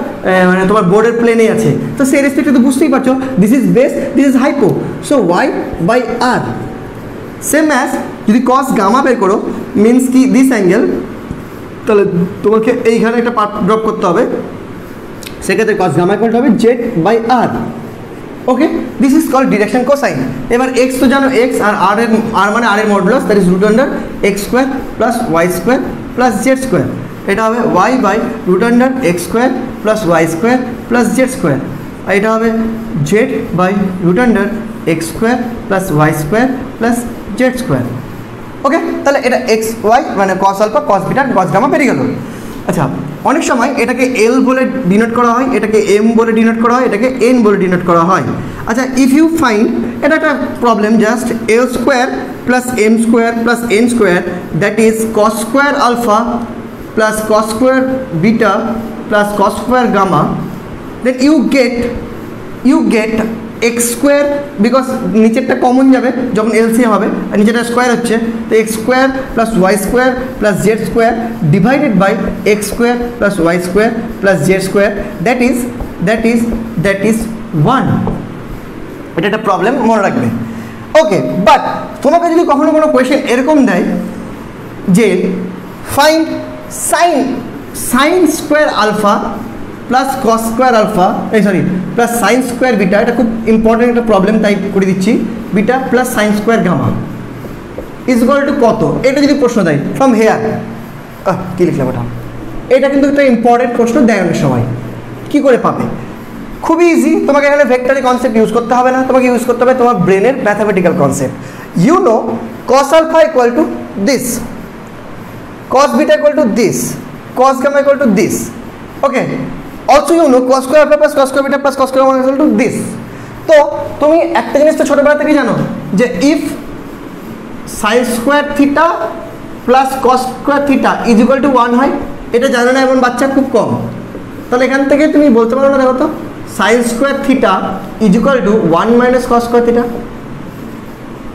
মানে তোমার বোর্ডের প্লেনে আছে, তো সেই রেসপেক্টে তো বুঝতেই পারছো this is base, this is hypo, so Y by R. Same as যদি কস গামা বের করো মিনস কি দিস অ্যাঙ্গেল, তাহলে তোমাকে এইখানে একটা পার্ট ড্রপ করতে হবে, সেক্ষেত্রে কস গামা ইকুয়াল হবে Z by R. Okay, this is called direction cosine. এবার এক্স তো জানো এক্স, আর আর মানে আর এর modulus, that is root under X square plus Y square plus Z square. এটা হবে Y by root under X square plus Y square plus Z square. আর এটা হবে Z by root under X square plus Y square plus Z square. ওকে, তাহলে এটা X Y মানে cos alpha cos beta cos gamma বেরিয়ে গেল। আচ্ছা, অনেক সময় এটাকে এল বলে ডিনোট করা হয়, এটাকে এম বলে ডিনোট করা হয়, এটাকে এন বলে ডিনোট করা হয়। আচ্ছা, ইফ ইউ ফাইন্ড, এটা একটা problem, just L square plus M square plus N square, that is cos square alpha plus cos square beta plus cos square gamma, then you get X square, because নিচেরটা common যাবে যখন LCM হবে, আর নিচেরটা square হচ্ছে, তো X square plus Y square plus Z square divided by X square plus Y square plus Z square, that is 1। এটা একটা প্রবলেম, মনে রাখবে। ওকে, বাট তোমাকে যদি কখনো কোনো কোয়েশ্চেন এরকম দেয় যে find sine square alpha plus cos square alpha, plus sine square beta, এটা খুব ইম্পর্টেন্ট একটা প্রবলেম, তাই করে দিচ্ছি, beta plus sine square gamma is equal to কত, এটা যদি প্রশ্ন দেয় ফ্রম হেয়ার, কী লিখলাম ওটা, এটা কিন্তু একটা ইম্পর্টেন্ট প্রশ্ন দেয় অনেক সময়। কী করে পাবে? খুবই ইজি, তোমাকে এখানে ভেক্টরের কনসেপ্ট ইউজ করতে হবে না, তোমাকে ইউজ করতে হবে তোমার ব্রেনের mathematical concept. You know cos alpha equal to this, cos beta equal to this, cos gamma equal to this. Okay, also you know cos square alpha plus cos square beta plus cos square gamma equal to this. তো তুমি একটা জিনিস তো ছোটবেলা থেকেই জানো যে if sin square theta plus cos square theta is equal to 1 হয়, এটা জানো না এমন বাচ্চা খুব কম। তাহলে এখান থেকে তুমি বলতে পারো না, দেখো তো sin square theta is equal to 1 minus cos square theta,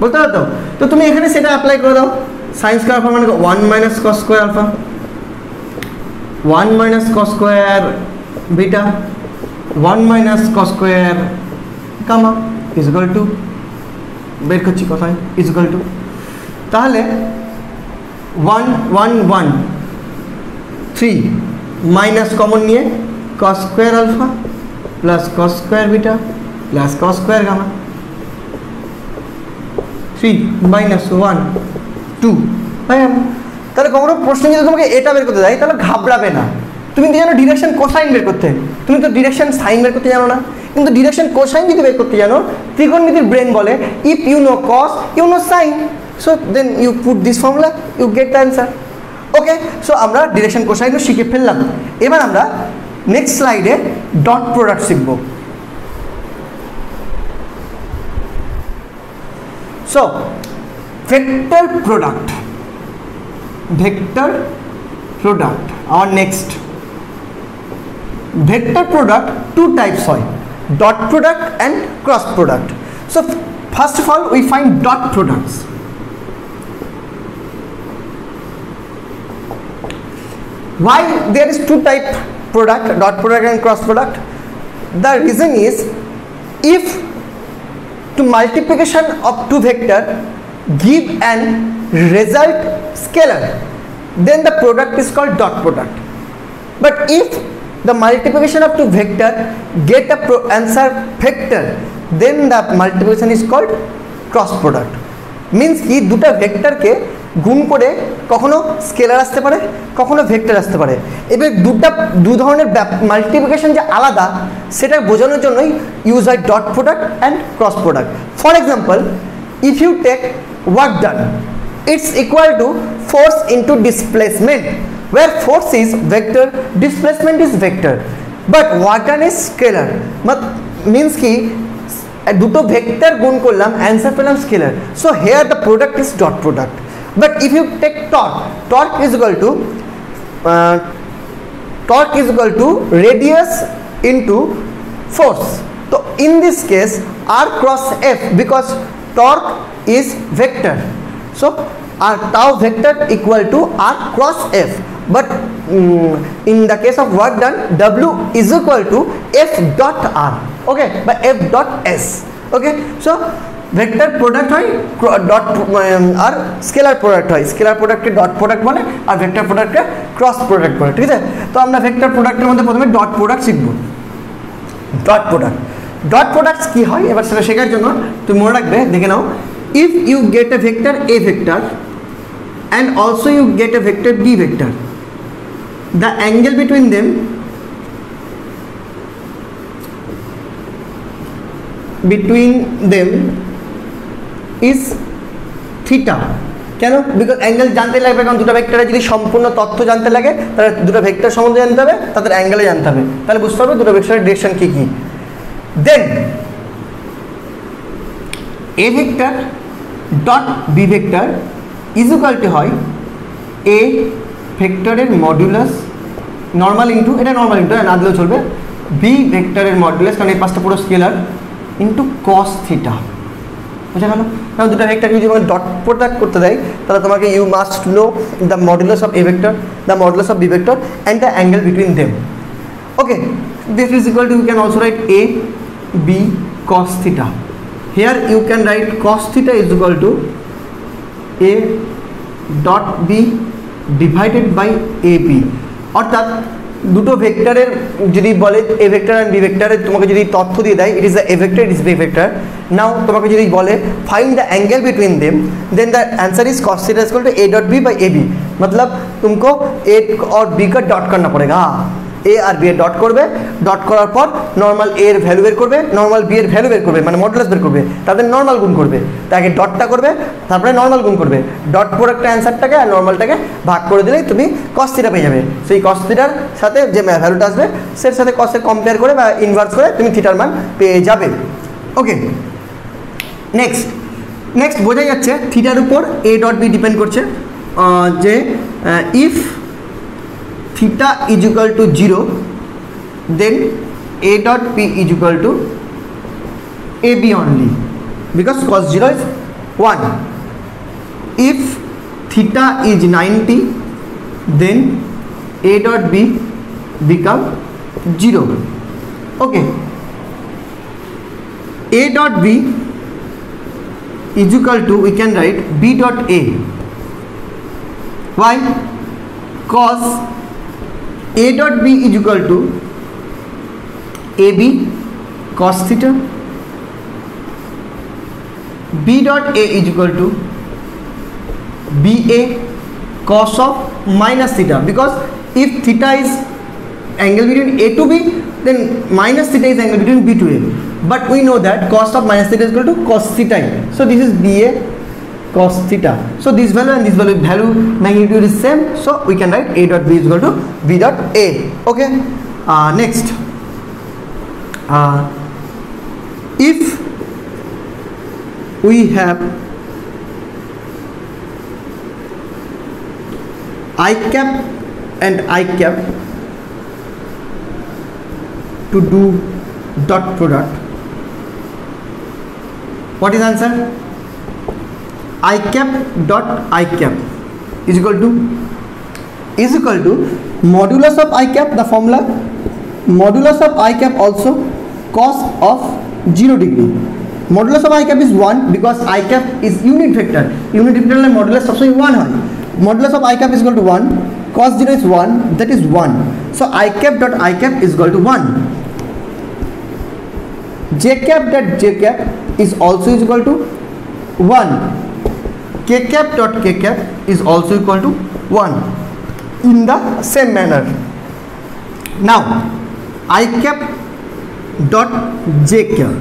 বলতে পারো তো? তো তুমি এখানে সেটা অ্যাপ্লাই করে দাও, sin square alpha মানে 1 minus cos square alpha, 1 minus cos square beta, 1 minus cos square gamma is equal to, বের করছি কোথায়, is equal to, তাহলে 1 1 1 3 মাইনাস কমন নিয়ে cos square alpha plus cos square beta plus cos square gamma, 3 minus 1 2। তাহলে কখনো প্রশ্ন যদি তোমাকে এটা বের করতে দেয় তাহলে ঘাবড়াবে না। তুমি তো জানো ডিরেকশন কোসাইন বের করতে, তুমি তো ডিরেকশন সাইন বের করতে জানো না, কিন্তু ডিরেকশন কোসাইন যদি বের করতে জানো, ত্রিকোণমিতির ব্রেন বলে if you know cos you know sine, so then you put this formula, you get the answer. Okay, so আমরা ডিরেকশন কোসাইনও শিখে ফেললাম। এবার আমরা নেক্সট স্লাইডে ডট প্রোডাক্ট শিখব। So vector product, our next vector product two types hoy, dot product and cross product. So first of all we find dot products. Why there is two type product, dot product and cross product? The reason is if to multiplication of two vector give an result scalar, then the product is called dot product. But if the multiplication of two vector get a answer vector, then the multiplication is called cross product. Means কি দুটো ভেক্টরকে গুণ করে কখনো scalar আসতে পারে, কখনো vector আসতে পারে। এবার দু ধরনের মাল্টিপ্লিকেশন যে আলাদা সেটা বোঝানোর জন্যই ইউজ হয় dot product and cross product. For example, if you take work done, it's equal to force into displacement, where force is vector, displacement is vector, but work done is scalar. Means ki দুটো vector গুণ করলাম, answer পেলাম scalar. So here the product is dot product. But if you take torque is equal to radius into force. So in this case r cross f, because torque is vector, so r tau vector equal to r cross f. But in the case of work done, w is equal to f dot r, okay, by f dot s. Okay, so vector product হয় dot আর scalar product হয়, scalar প্রোডাক্টকে dot product বলে আর vector প্রোডাক্টকে cross product বলে। ঠিক আছে, তো আমরা vector প্রোডাক্টের মধ্যে প্রথমে ডট প্রোডাক্ট শিখব। ডট প্রোডাক্ট ডট প্রোডাক্টস কি হয় এবার সেটা শেখার জন্য তুমি মনে রাখবে, দেখে নাও, if you get a vector A vector and also you get a vector B vector, the angle between them is theta. কেন? বিকজ অ্যাঙ্গেল জানতে লাগবে, কারণ দুটো ভেক্টরে যদি সম্পূর্ণ তথ্য জানতে লাগে তাহলে দুটো ভেক্টর সম্বন্ধে জানতে হবে, তাদের অ্যাঙ্গেলে জানতে হবে, তাহলে বুঝতে হবে দুটো ভেক্টরের ডিরেকশন কী কী। Then A vector dot B vector is equal to হয় এ ভেক্টরের মডুলাস নর্মাল ইন্টু, এটা নর্মাল ইন্টু না দিলেও চলবে, বি ভেক্টরের মডুলাস, কারণ এই পাশটা পুরো স্কেলার, ইন্টু কস থিটা। বুঝা গেল? কারণ দুটো ভেক্টর যদি তোমাকে ডট প্রোডাক্ট করতে দেয় তাহলে তোমাকে you must know the modulus of A vector, the modulus of B vector and the angle between them. Okay, this is equal to, you can also write a b cos theta. Here you can write cos theta is equal to a dot b divided by ab. অর্থাৎ দুটো ভেক্টরের যদি বলে এ vector and B ভেক্টরের তোমাকে যদি তথ্য দিয়ে দেয়, it is the A vector, it is B vector. Now তোমাকে যদি বলে find the angle between them, then the answer is cos theta is equal to a dot b by ab। मतलब तुमको a और b का dot करना पड़ेगा। ए और बी डट करबे, डट करार पर नर्माल ए एर भ্যালু বের করবে, नर्माल बी एर भ্যালু বের করবে, মানে মডুলাস বের করবে, তাদের নরমাল গুণ করবে, তাকে ডটটা করবে, তারপরে নরমাল গুণ করবে, ডট প্রোডাক্টের অ্যানসারটাকে আর নরমালটাকে ভাগ করে দিলেই তুমি cos থিটা পেয়ে যাবে। সেই cos থিটার সাথে যে ভ্যালুটা আসবে সের সাথে cos এর কম্পেয়ার করে বা ইনভার্স করে তুমি থিটার মান পেয়ে যাবে। ওকে, নেক্সট বোঝা যাচ্ছে থিটার উপর এ ডট বি ডিপেন্ড করছে, যে if theta is equal to 0 then a dot b is equal to ab only, because cos 0 is 1. If theta is 90 then a dot b become 0. Okay, a dot b is equal to, we can write b dot a. Why? Cos a dot b is equal to ab cos theta, b dot a is equal to ba cos of minus theta, because if theta is angle between a to b, then minus theta is angle between b to a, but we know that cos of minus theta is equal to cos theta, so this is ba cos theta. So this value and this value magnitude is same, so we can write a dot b is equal to b dot a. Okay, next, if we have I cap and I cap to do dot product, what is answer? I cap dot I cap is equal to modulus of I cap, the formula modulus of I cap also cos of 0 degree. Modulus of I cap is 1 because I cap is unit vector like modulus of 1 hoy. Modulus of I cap is equal to 1, cos 0 is 1, that is 1, so I cap dot I cap is equal to 1. J cap dot J cap is also is equal to 1. K cap dot K cap is also equal to 1 in the same manner. Now I cap dot J cap,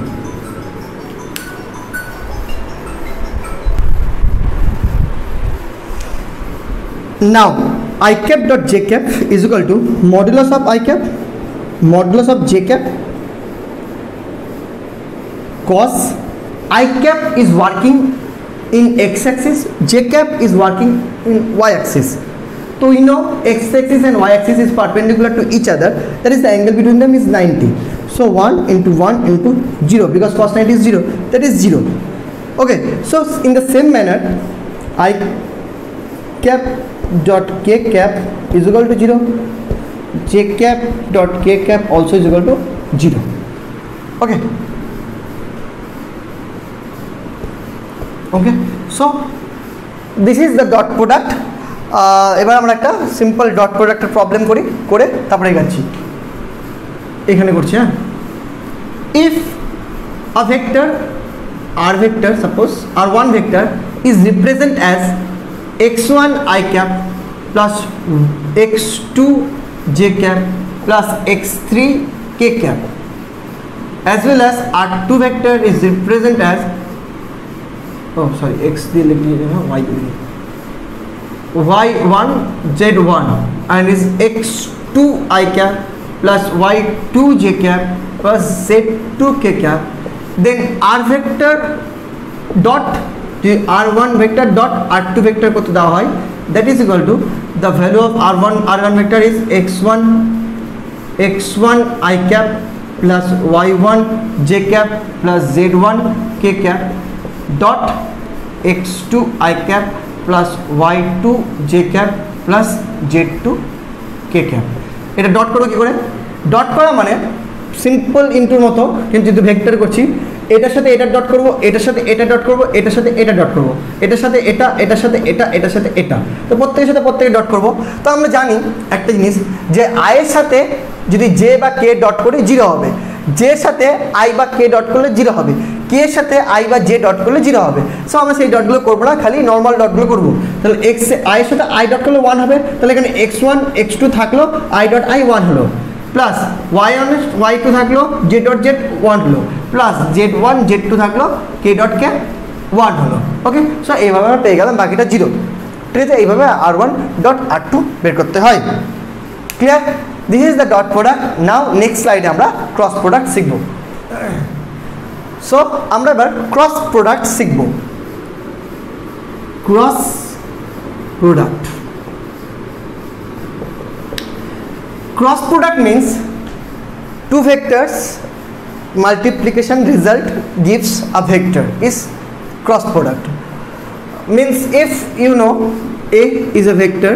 now I cap dot J cap is equal to modulus of I cap modulus of J cap cos I cap is working in x-axis, J cap is working in y-axis. So you know x-axis and y-axis is perpendicular to each other, that is the angle between them is 90. So 1 into 1 into 0, because cos 90 is 0, that is 0. Okay, so in the same manner I cap dot K cap is equal to 0, J cap dot K cap also is equal to 0. Okay. Okay, so this is the dot product. এবার আমরা একটা simple dot প্রোডাক্টের problem করে তারপরে এগোচ্ছি, এখানে করছি। হ্যাঁ, if a vector r vector, suppose r1 vector is represented as x1 I cap plus x2 j cap plus x3 k cap, as well as r2 vector is represented as x3 y1 z1 and is x2 I cap plus y2 j cap plus z2 k cap. Then r vector dot r1 vector dot r2 vector কত দেওয়া হয়, that is equal to the value of r1 vector is x1 I cap plus y1 j cap plus z1 k cap dot x2 I cap plus y2 j cap plus z2 k cap. এটা dot করব কি করে? Dot করা মানে simple ইনটুর মতো, কিন্তু যদি vector করছি এটার সাথে এটা ডট করব, এটার সাথে এটা ডট করব, এটার সাথে এটা ডট করব, এটার সাথে এটা, এটার সাথে এটা, এটার সাথে এটা, তো প্রত্যেকের সাথে প্রত্যেকে ডট করব। তো আমরা জানি একটা জিনিস যে আই এর সাথে যদি জে বা কে ডট করি 0 হবে, জে এর সাথে আই বা কে ডট করলে 0 হবে, কে এর সাথে আই বা জে ডট করলে 0 হবে। সো আমরা সেই ডটগুলো করবো না, খালি নর্মাল ডটগুলো করব। তাহলে এক্স আই এর সাথে আই ডট করলে 1 হবে, তাহলে এখানে x1 x2 থাকলো, আই ডট আই 1 হলো, প্লাস y1 y2 থাকলো, j ডট z 1 হলো, প্লাস z1 z2 থাকলো, k ডট কে 1 হলো। ওকে, সো এইভাবে আমরা পেয়ে গেলাম বাকিটা 0। ঠিক আছে, এইভাবে r1 ডট r2 বের করতে হয়। Clear? This is the dot product. Now next স্লাইডে আমরা ক্রস প্রোডাক্ট শিখব। সো আমরা এবার ক্রস প্রোডাক্ট শিখব। Cross product, cross product means two vectors multiplication result gives a vector is cross product. Means if you know A is a vector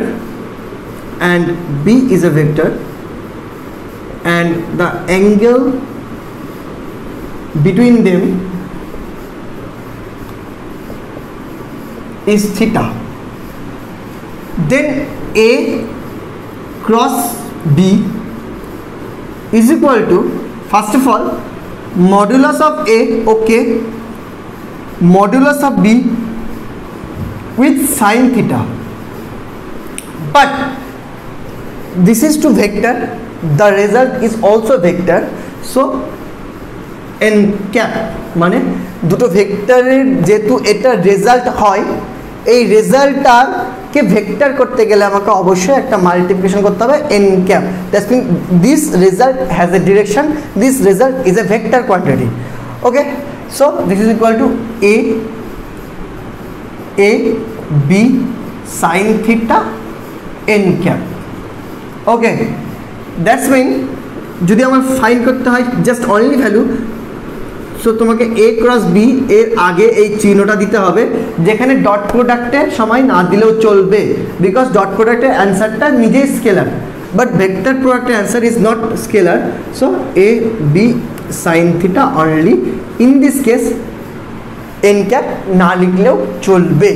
and B is a vector and the angle between them is theta, then A cross B is equal to, first of all, modulus of A, okay, modulus of B with sin theta. But this is to vector, the result is also vector, so n cap মানে দুটো ভেক্টরের যেহেতু এটা result হয়, এই রেজাল্টটাকে vector করতে গেলে আমাকে অবশ্যই একটা মাল্টিপ্লিকেশন করতে হবে n cap. That's mean this result has a direction, this result is a vector quantity. Okay, so this is equal to a b sin theta n cap. Okay, that's mean যদি আমার find করতে হয় just only value, so তোমাকে a cross b এর আগে এই চিহ্নটা দিতে হবে, যেখানে ডট প্রোডাক্টের সময় না দিলেও চলবে, বিকজ ডট প্রোডাক্টের অ্যান্সারটা নিজেই স্কেলার, বাট ভেক্টর প্রোডাক্টের answer is not scalar. So a b sin theta only, in this case n cap না লিখলেও চলবে।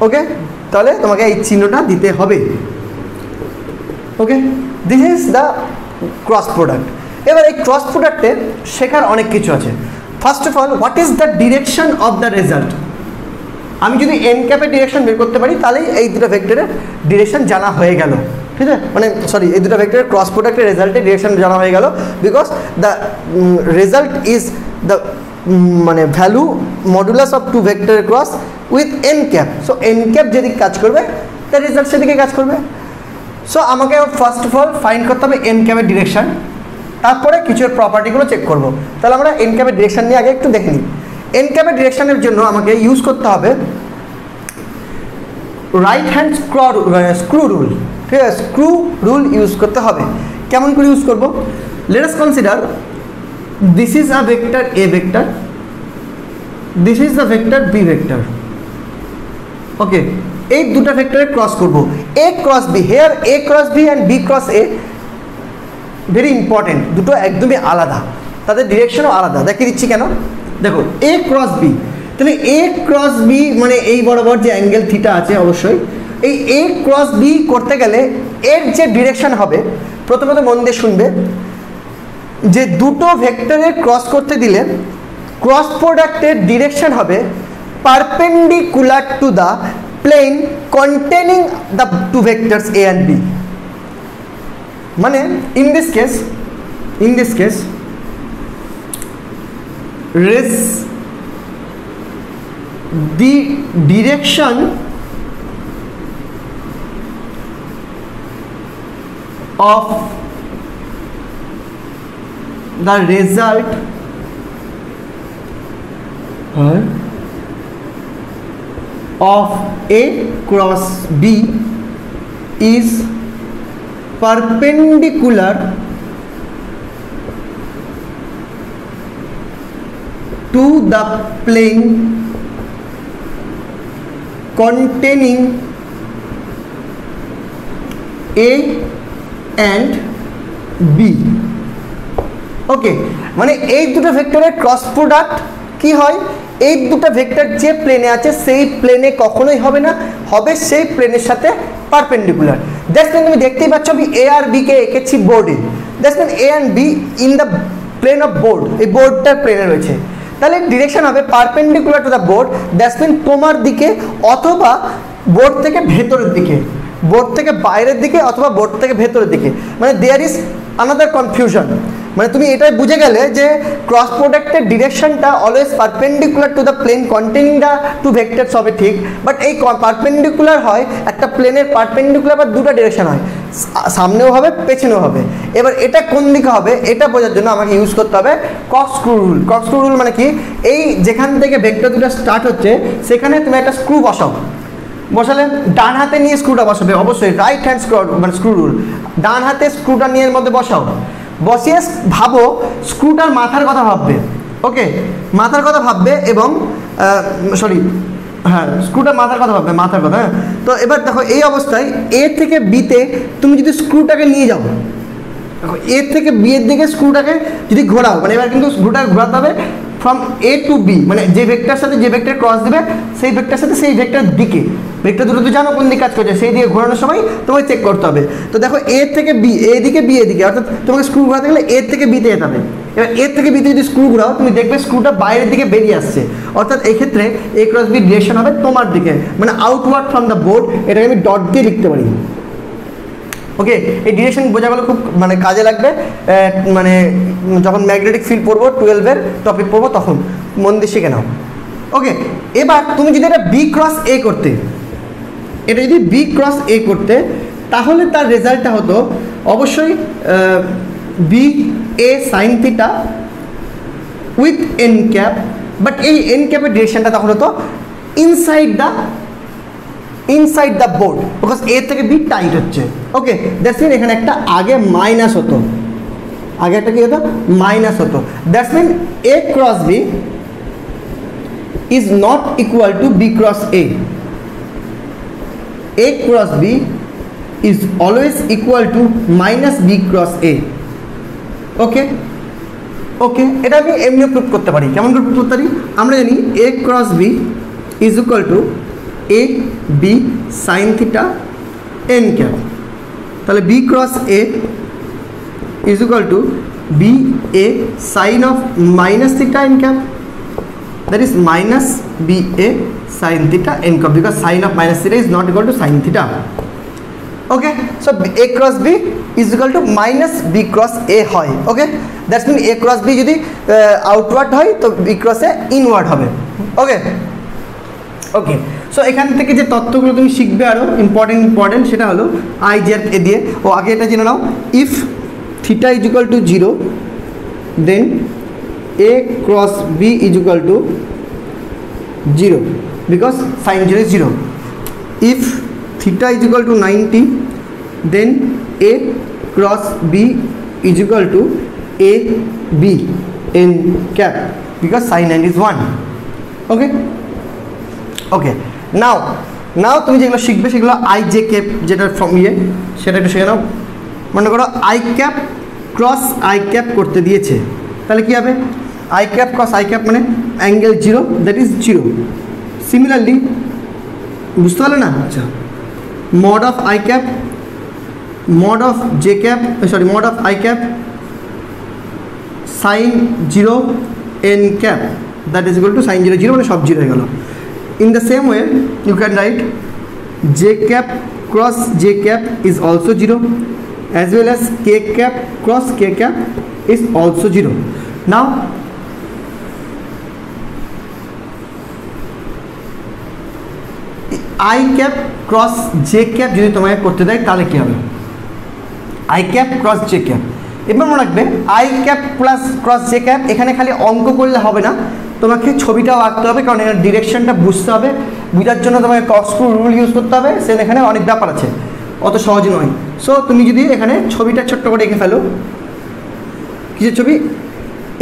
ওকে, তাহলে তোমাকে এই চিহ্নটা দিতে হবে। Okay, this is the cross product. এবার এই ক্রস প্রোডাক্টে শেখার অনেক কিছু আছে। First of all, what is the direction of the result? আমি যদি এন ক্যাপের ডিরেকশন বের করতে পারি, তাহলেই এই দুটো ভেক্টরের ডিরেকশন জানা হয়ে গেল। ঠিক আছে, মানে সরি, এই দুটো ভেক্টরের ক্রস প্রোডাক্টের রেজাল্টের ডিরেকশন জানা হয়ে গেল, because the result is the মানে value modulus of two vector cross with N cap. So N cap যেদিকে কাজ করবে, তার রেজাল্ট সেদিকে কাজ করবে। সো আমাকে ফার্স্ট অফ অল ফাইন্ড করতে হবে এন ক্যাপের ডিরেকশন, তারপরে কিছু প্রপার্টিগুলো চেক করব। তাহলে আমরা এন ক্যাপের ডিরেকশন নিয়ে আগে একটু দেখে নিই। এন ক্যাপের ডিরেকশনের জন্য আমাকে ইউজ করতে হবে রাইট হ্যান্ড স্ক্রু রুল। ঠিক আছে, স্ক্রু রুল ইউজ করতে হবে। কেমন করে ইউজ করব? Let us consider this is a vector A vector, this is the vector B vector. Okay, এই দুটো ভেক্টরে ক্রস করব, A cross B. Here A cross B and B cross A very important, দুটো একদমই আলাদা, তাদের ডিরেকশনও আলাদা। দেখিয়ে দিচ্ছি কেন। দেখো, এ ক্রস বি, তাহলে এ ক্রস বি মানে এই বরাবর যে অ্যাঙ্গেল থিটা আছে, অবশ্যই এই এ ক্রস বি করতে গেলে এর যে ডিরেকশন হবে, প্রথমত মন দিয়ে শুনবে, যে দুটো ভেক্টরে ক্রস করতে দিলে ক্রস প্রোডাক্টের ডিরেকশন হবে perpendicular to the plane containing the two vectors A and B. মানে in this case the direction of the result of A cross B is perpendicular to the plane containing A and B। ওকে, মানে এই দুটো ভেক্টরের cross product কি হয়, এই দুটো vector যে প্লেনে আছে সেই প্লেনে কখনোই হবে না, হবে সেই প্লেনের সাথে পারপেন্ডিকুলার। দ্যাটস মিন তুমি দেখতেই পাচ্ছ আমি এ আর বি কে এঁকেছি বোর্ডে, that's mean A and B in the plane of board, এই বোর্ডটার প্লেনে রয়েছে, তাহলে ডিরেকশন হবে perpendicular to the board, that's mean তোমার দিকে অথবা বোর্ড থেকে ভেতরের দিকে, বোর্ড থেকে বাইরের দিকে অথবা বোর্ড থেকে ভেতরের দিকে। মানে দেয়ার ইজ আনাদার কনফিউশন, মানে তুমি এটাই বুঝে গেলে যে ক্রস প্রোডাক্টের ডিরেকশনটা always perpendicular to the plane containing the two vectors হবে ঠিক, বাট এই পারপেন্ডিকুলার হয় একটা প্লেনের পারপেন্ডিকুলার বা দুটো ডিরেকশন হয়, সামনেও হবে পেছনেও হবে। এবার এটা কোন দিকে হবে এটা বোঝার জন্য আমাকে ইউজ করতে হবে কর্কস্ক্রু রুল। কর্কস্ক্রু রুল মানে কি, এই যেখান থেকে ভেক্টর দুটো স্টার্ট হচ্ছে সেখানে তুমি একটা স্ক্রু বসাও, বসালে ডান হাতে নিয়ে স্ক্রুটা বসাবে, অবশ্যই রাইট হ্যান্ড স্ক্রু মানে স্ক্রু রুল, ডান হাতে স্ক্রুটা নিয়ে এর মধ্যে বসাও, বসিয়ে ভাবো স্ক্রুটার মাথার কথা ভাববে, ওকে মাথার কথা ভাববে এবং স্ক্রুটা মাথার কথা ভাববে, মাথার কথা। হ্যাঁ, তো এবার দেখো এই অবস্থায় এ থেকে বিতে তুমি যদি স্ক্রুটাকে নিয়ে যাও, দেখো এ থেকে বি এর দিকে স্ক্রুটাকে যদি ঘোরাও, মানে এবার কিন্তু স্ক্রুটাকে ঘোরাতে হবে ফ্রম এ টু বি, মানে যে ভেক্টরের সাথে যে ভেক্টর ক্রস দেবে সেই ভেক্টরের সাথে সেই ভেক্টরের দিকে, ভেক্টর দুটো তো জানো কোন দিকে কাজ করছে, সেই দিকে ঘোরানোর সময় তোমাকে চেক করতে হবে। তো দেখো এ থেকে বি, এদিকে বি এদিকে, অর্থাৎ তোমাকে স্ক্রু ঘোরাতে গেলে এ থেকে বিতে যেতে হবে। এবার এর থেকে বিতে যদি স্ক্রু ঘোরাও তুমি দেখবে স্ক্রুটা বাইরের দিকে বেরিয়ে আসছে, অর্থাৎ এই ক্ষেত্রে এ ক্রস বি ডিরেকশন হবে তোমার দিকে, মানে আউটওয়ার্ড ফ্রম দ্য বোর্ড। এটাকে আমি ডট দিয়ে লিখতে পারি। ওকে, এই ডিরেকশন বোঝা গেলে খুব মানে কাজে লাগবে, মানে যখন ম্যাগনেটিক ফিল্ড পড়বো 12-এর টপিক পড়বো তখন মন দিয়ে শিখে নাও। ওকে, এবার তুমি যদি এটা বি ক্রস এ করতে, এটা যদি বি ক্রস এ করতে, তাহলে তার রেজাল্টটা হতো অবশ্যই B A sine theta with N cap, but এই এন ক্যাপের ডিরেকশনটা তখন হতো inside the board, because A থেকে বি টাইট হচ্ছে। ওকে, দ্যাটস মিন এখানে একটা আগে মাইনাস হতো, আগে একটা কি হতো মাইনাস হতো, that's mean A cross B is not equal to B cross A, A cross B is always equal to minus B cross A. Okay okay, এটা আমি এমনিও প্রুভ করতে পারি। কেমন করে প্রুভ করতে পারি, আমরা জানি A cross B is equal to A B sine theta N cap, তাহলে B cross A is equal to B A sine of minus theta N cap, that is minus B A sine theta N cap, because sine of minus theta is not equal to sine theta. Okay, so A cross B is equal to minus B cross A হয়। Okay, that's mean A cross B যদি outward হয় তো B cross এ inward হবে। ওকে ওকে, so এখান থেকে যে তথ্যগুলো তুমি শিখবে আরও ইম্পর্টেন্ট সেটা হলো আই জেড এ দিয়ে, ও আগে এটা জেনে নাও, if theta is equal to 0 then A cross B is equal to 0 because sine 0 is 0. If theta is equal to 90 then a cross b is equal to a b n cap because sin 90 is 1. Okay okay, now তুমি যেগুলো শিখবে সেগুলো I J cap, যেটা form সেটা একটু শিখে নাও। মনে করো I cap cross I cap করতে দিয়েছে, তাহলে কী হবে, I cap cross I cap মানে অ্যাঙ্গেল 0, দ্যাট ইজ 0। সিমিলারলি বুঝতে পারলে না? আচ্ছা, mod of I cap, mod of J cap, mod of I cap sin 0 n cap that is equal to sine 0 0 মানে সব 0 হয়ে গেল। In the same way you can write j cap cross j cap is also 0 as well as k cap cross k cap is also 0. Now I cap cross j cap যদি তোমাকে করতে দেয় তাহলে কি হবে? I cap cross j cap, এবার মনে রাখবে I cap plus cross j cap এখানে খালি অঙ্ক করলে হবে না, তোমাকে ছবিটাও আঁকতে হবে, কারণ এখানে ডিরেকশনটা বুঝতে হবে, বোঝার জন্য তোমাকে কস টু রুল ইউজ করতে হবে, সেন এখানে অনেক ব্যাপার আছে, অত সহজ নয়। সো তুমি যদি এখানে ছবিটা ছোট্ট করে এঁকে ফেলো, কিসের ছবি?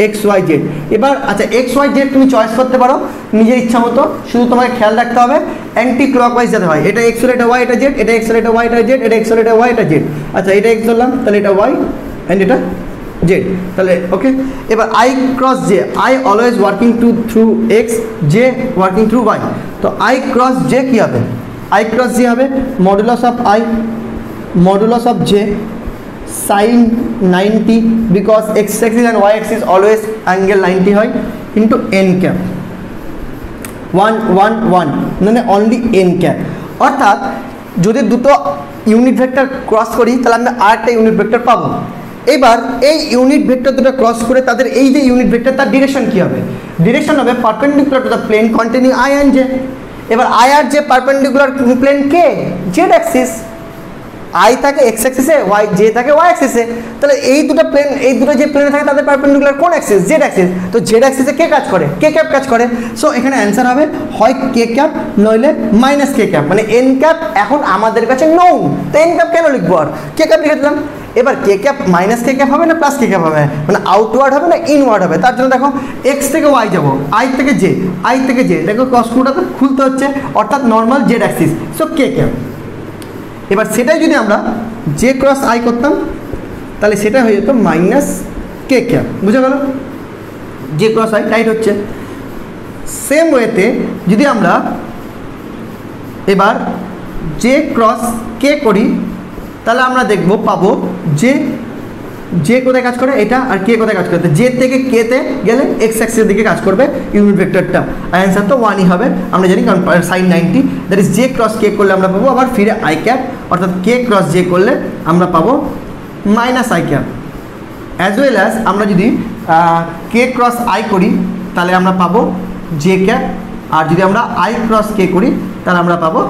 X Y Z. এবার আচ্ছা এক্স ওয়াই জেড তুমি চয়েস করতে পারো নিজের ইচ্ছা মতো, শুধু তোমাকে খেয়াল রাখতে হবে অ্যান্টি ক্লকওয়াইজ যাতে হয়। এটা এক্স হলে এটা ওয়াই, এটা জেড, এটা এক্স হলে এটা ওয়াই, এটা জেড, এটা এক্স হলে এটা ওয়াই, এটা জেড। আচ্ছা এটা এক্স ধরলাম, তাহলে এটা ওয়াই অ্যান্ড এটা জেড, তাহলে ওকে। এবার I cross J, I always working through X, J working through Y, তো আই ক্রস জে কী হবে? আই ক্রস জে হবে modulus of I modulus of J sine 90, because X axis and Y axis always angle 90 হয়, into N cap 1 1 1 মানে only N cap. অর্থাৎ যদি দুটো unit vector cross করি তাহলে আমরা আরেকটা ইউনিট ভেক্টর পাবো। এবার এই ইউনিট ভেক্টর দুটো ক্রস করে তাদের এই যে ইউনিট ভেক্টর তার ডিরেকশন কী হবে? ডিরেকশন হবে perpendicular to the plane continue I and J. এবার আই আর জে পারপেন্ডিকুলার প্লেন কে? Z axis. আই থাকে এক্স অ্যাক্সিসে, ওয়াই জে থাকে ওয়াই অ্যাক্সিসে, তাহলে এই দুটো প্লেন, এই দুটো যে প্লেনে থাকে তাদের পারপেন্ডিকুলার কোন অ্যাক্সিস? Z Axis. তো জেড অ্যাক্সিসে কে কাজ করে? কে ক্যাপ কাজ করে। সো এখানে অ্যান্সার হবে হয় কে ক্যাপ নইলে মাইনাস কে ক্যাপ, মানে এন ক্যাপ এখন আমাদের কাছে নোন, তো এন ক্যাপ কেন লিখবো আর, কে ক্যাপ লিখে দিলাম। এবার কে ক্যাপ মাইনাস কে ক্যাপ হবে না প্লাস কে ক্যাপ হবে, মানে আউটওয়ার্ড হবে না ইনওয়ার্ড হবে। তার জন্য দেখো এক্স থেকে ওয়াই যাবো, আই থেকে জে, আই থেকে জে, দেখো কস্টটা তো খুলতে হচ্ছে, অর্থাৎ নর্মাল জেড অ্যাক্সিস, সো কে ক্যাপ। এবার সেটাই যদি আমরা জে ক্রস আই করতাম তাহলে সেটা হয়ে যেত মাইনাস কে ক্যাপ, বুঝে গেল? জে ক্রস আই রাইট হচ্ছে। সেম ওয়েতে যদি আমরা এবার জে ক্রস কে করি তাহলে আমরা দেখব পাবো যে জে কোথায় কাজ করে এটা, আর কে কোথায় কাজ করে, জে থেকে কেতে গেলে এক্স অ্যাক্সিসের দিকে কাজ করবে ইউনিট ভেক্টরটা, অ্যান্সার তো 1ই হবে আমরা জানি, কারণ sine 90, that is J cross K করলে আমরা পাবো আবার ফিরে আই ক্যাপ, অর্থাৎ কে ক্রস জে করলে আমরা পাবো minus I cap. As well as আমরা যদি কে ক্রস আই করি তাহলে আমরা পাবো জে ক্যাপ, আর যদি আমরা আই ক্রস কে করি তাহলে আমরা পাবো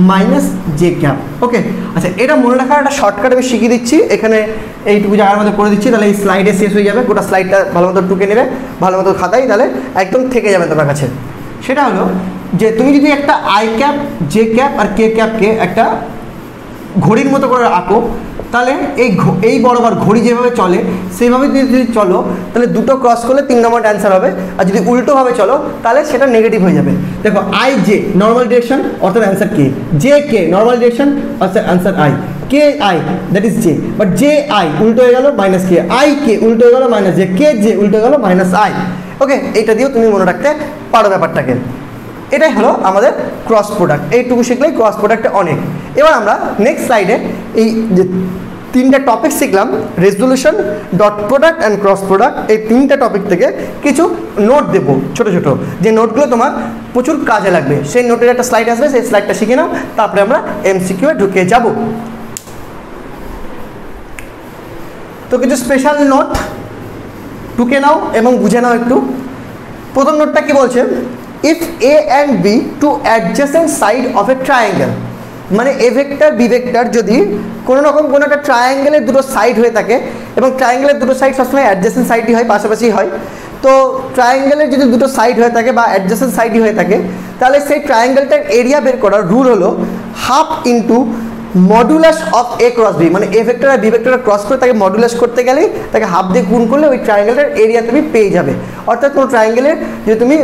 মাইনাস জে ক্যাপ। ওকে, আচ্ছা এটা মনে রাখার একটা শর্টকাট আমি শিখিয়ে দিচ্ছি, এখানে এইটুকু জায়গার মধ্যে করে দিচ্ছি, তাহলে এই স্লাইডে শেষ হয়ে যাবে, গোটা স্লাইডটা ভালো মতো টুকে নেবে, ভালো মতো খাতায়, তাহলে একদম থেকে যাবে তোমার কাছে। সেটা হলো যে তুমি যদি একটা আই ক্যাপ, জে ক্যাপ আর কে ক্যাপকে একটা ঘড়ির মতো করে আঁকো, তাহলে এই বরাবর ঘড়ি যেভাবে চলে সেইভাবে যদি চলো তাহলে দুটো ক্রস করলে 3 নম্বর অ্যান্সার হবে, আর যদি উল্টোভাবে চলো তাহলে সেটা নেগেটিভ হয়ে যাবে। দেখো আই জে নর্মাল ডিরেকশন অর্থাৎ অ্যান্সার কে, জে কে নর্মাল ডিরেকশন অর্থাৎ answer I, K I that is J, but J I উল্টো হয়ে গেল মাইনাস কে, আই কে উল্টো হয়ে গেল মাইনাস জে, কে জে উল্টো হয়ে গেল মাইনাস আই। ওকে, এইটা দিয়েও তুমি মনে রাখতে পারো ব্যাপারটাকে। এটাই হলো আমাদের ক্রস প্রোডাক্ট, এইটুকু শিখলেই ক্রস প্রোডাক্টে অনেক। এবার আমরা নেক্সট স্লাইডে এই যে 3টা টপিক শিখলাম, resolution, dot product and cross product, এই 3টা টপিক থেকে কিছু নোট দেবো ছোটো ছোটো, যে নোটগুলো তোমার প্রচুর কাজে লাগবে। সেই নোটের একটা স্লাইড আসবে, সেই স্লাইডটা শিখে নাও, তারপরে আমরা এমসিকিউ এ ঢুকে যাব। তো কিছু স্পেশাল নোট টুকে নাও এবং বুঝে নাও একটু। প্রথম নোটটা কি বলছে? If A and B two adjacent side of a triangle, মানে এ ভেক্টর বি ভেক্টর যদি কোনো রকম কোনো একটা ট্রায়াঙ্গেলের দুটো সাইড হয়ে থাকে, এবং ট্রায়াঙ্গেলের দুটো সাইড সবসময় অ্যাডজেসেন্ট সাইডই হয়, পাশাপাশি হয়, তো ট্রায়াঙ্গেলের যদি দুটো সাইড হয়ে থাকে বা অ্যাডজেসেন্ট সাইডই হয়ে থাকে তাহলে সেই ট্রায়াঙ্গেলটার এরিয়া বের করার রুল হলো half into modulus of A cross B, মানে এ ভেক্টর আর বি ভেক্টর ক্রস করে তাকে মডুলাস করতে গেলেই তাকে হাফ দিয়ে গুণ করলে ওই ট্রায়াঙ্গেলটার এরিয়া তুমি পেয়ে যাবে। অর্থাৎ কোনো ট্রায়াঙ্গেলের যদি তুমি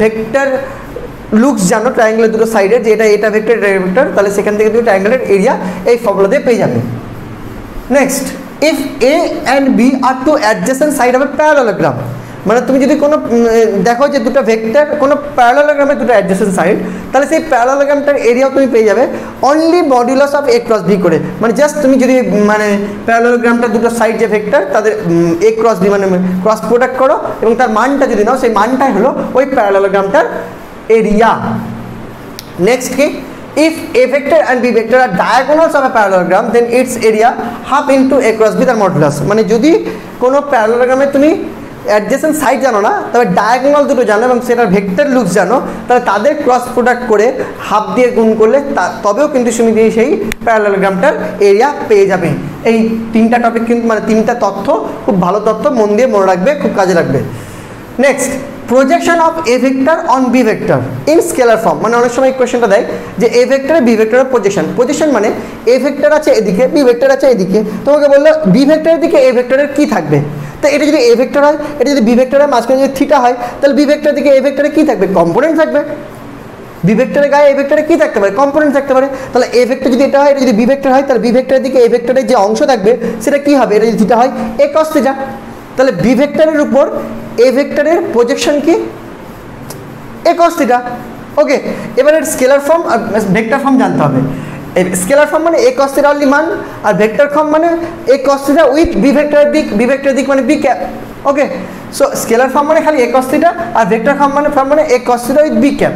ভেক্টর লুকস জানো ট্রায়াঙ্গেলের দুটো সাইডের, যে এটা ভেক্টর এটা ভেক্টর, তাহলে সেখান থেকে তুমি ট্রায়াঙ্গেলের এরিয়া এই ফর্মুলা দিয়ে পেয়ে যাবে। Next, if A and B are two adjacent side of a parallelogram, মানে তুমি যদি কোনো দেখো যে দুটো ভেক্টর কোনো প্যারালোগ্রামের দুটো অ্যাডজেসেন্ট সাইড, তাহলে সেই প্যারালোগ্রামটার এরিয়াও তুমি পেয়ে যাবে only modulus of A cross B করে, মানে জাস্ট তুমি যদি মানে প্যারালোগ্রামটার দুটো সাইড যে ভেক্টর তাদের এ ক্রস বি মানে ক্রস প্রোডাক্ট করো এবং তার মানটা যদি নাও সেই মানটাই হলো ওই প্যারালোগ্রামটার এরিয়া। নেক্সট কি, if a vector and b vector are diagonals of a parallelogram then its area half into a cross b তার মডুলাস, মানে যদি কোনো প্যারালোগ্রামে তুমি অ্যাডজেসেন্ট সাইড জানো না তবে ডায়াগোনাল দুটো জানো এবং সেটার ভেক্টর লুকস জানো, তাহলে তাদের ক্রস প্রোডাক্ট করে হাফ দিয়ে গুণ করলে তবেও কিন্তু তুমি সেই প্যারালোগ্রামটার এরিয়া পেয়ে যাবে। এই তিনটা টপিক কিন্তু মানে তিনটা তথ্য খুব ভালো তথ্য, মন দিয়ে মনে রাখবে, খুব কাজে লাগবে। Next, projection of A vector on B vector in scalar form, মানে অনেক সময় এই কোয়েশ্চেনটা দেয় যে এ ভেক্টরে বি ভেক্টরের প্রজেকশন মানে এ ভেক্টর আছে এদিকে বি ভেক্টর আছে এদিকে, তোমাকে বললো বি ভেক্টরের দিকে এ ভেক্টরের কী থাকবে, তো এটা যদি এ ভেক্টর হয়, এটা যদি বি ভেক্টরের মাঝখানে যদি থিটা হয় তাহলে বি ভেক্টরের দিকে এ ভেক্টরে কী থাকবে, কম্পোনেন্ট থাকবে। বি ভেক্টরের গায়ে এ ভেক্টরে কী থাকতে পারে, কম্পোনেন্ট থাকতে পারে। তাহলে এ ভেক্টর যদি এটা হয়, এটা যদি বি ভেক্টর হয়, তাহলে বি ভেক্টরের দিকে এ ভেক্টরের যে অংশ থাকবে সেটা কী হবে, এটা যদি থিটা হয় এ কস থিটা। তাহলে বি ভেক্টরের উপর এ ভেক্টরের প্রজেকশন কি, এ কস থিটা। ওকে, এবার এর স্কেলার ফর্ম আর ভেক্টর ফর্ম জানতে হবে। স্কেলার ফর্ম মানে এ কস থিটা অনলি মান, আর ভেক্টর ফর্ম মানে A cos theta with B ভেক্টরের দিক, বি ভেক্টরের দিক মানে B cap. Okay, so scalar form মানে খালি এ কস থিটা আর ভেক্টর ফর্ম মানে A cos theta with B cap.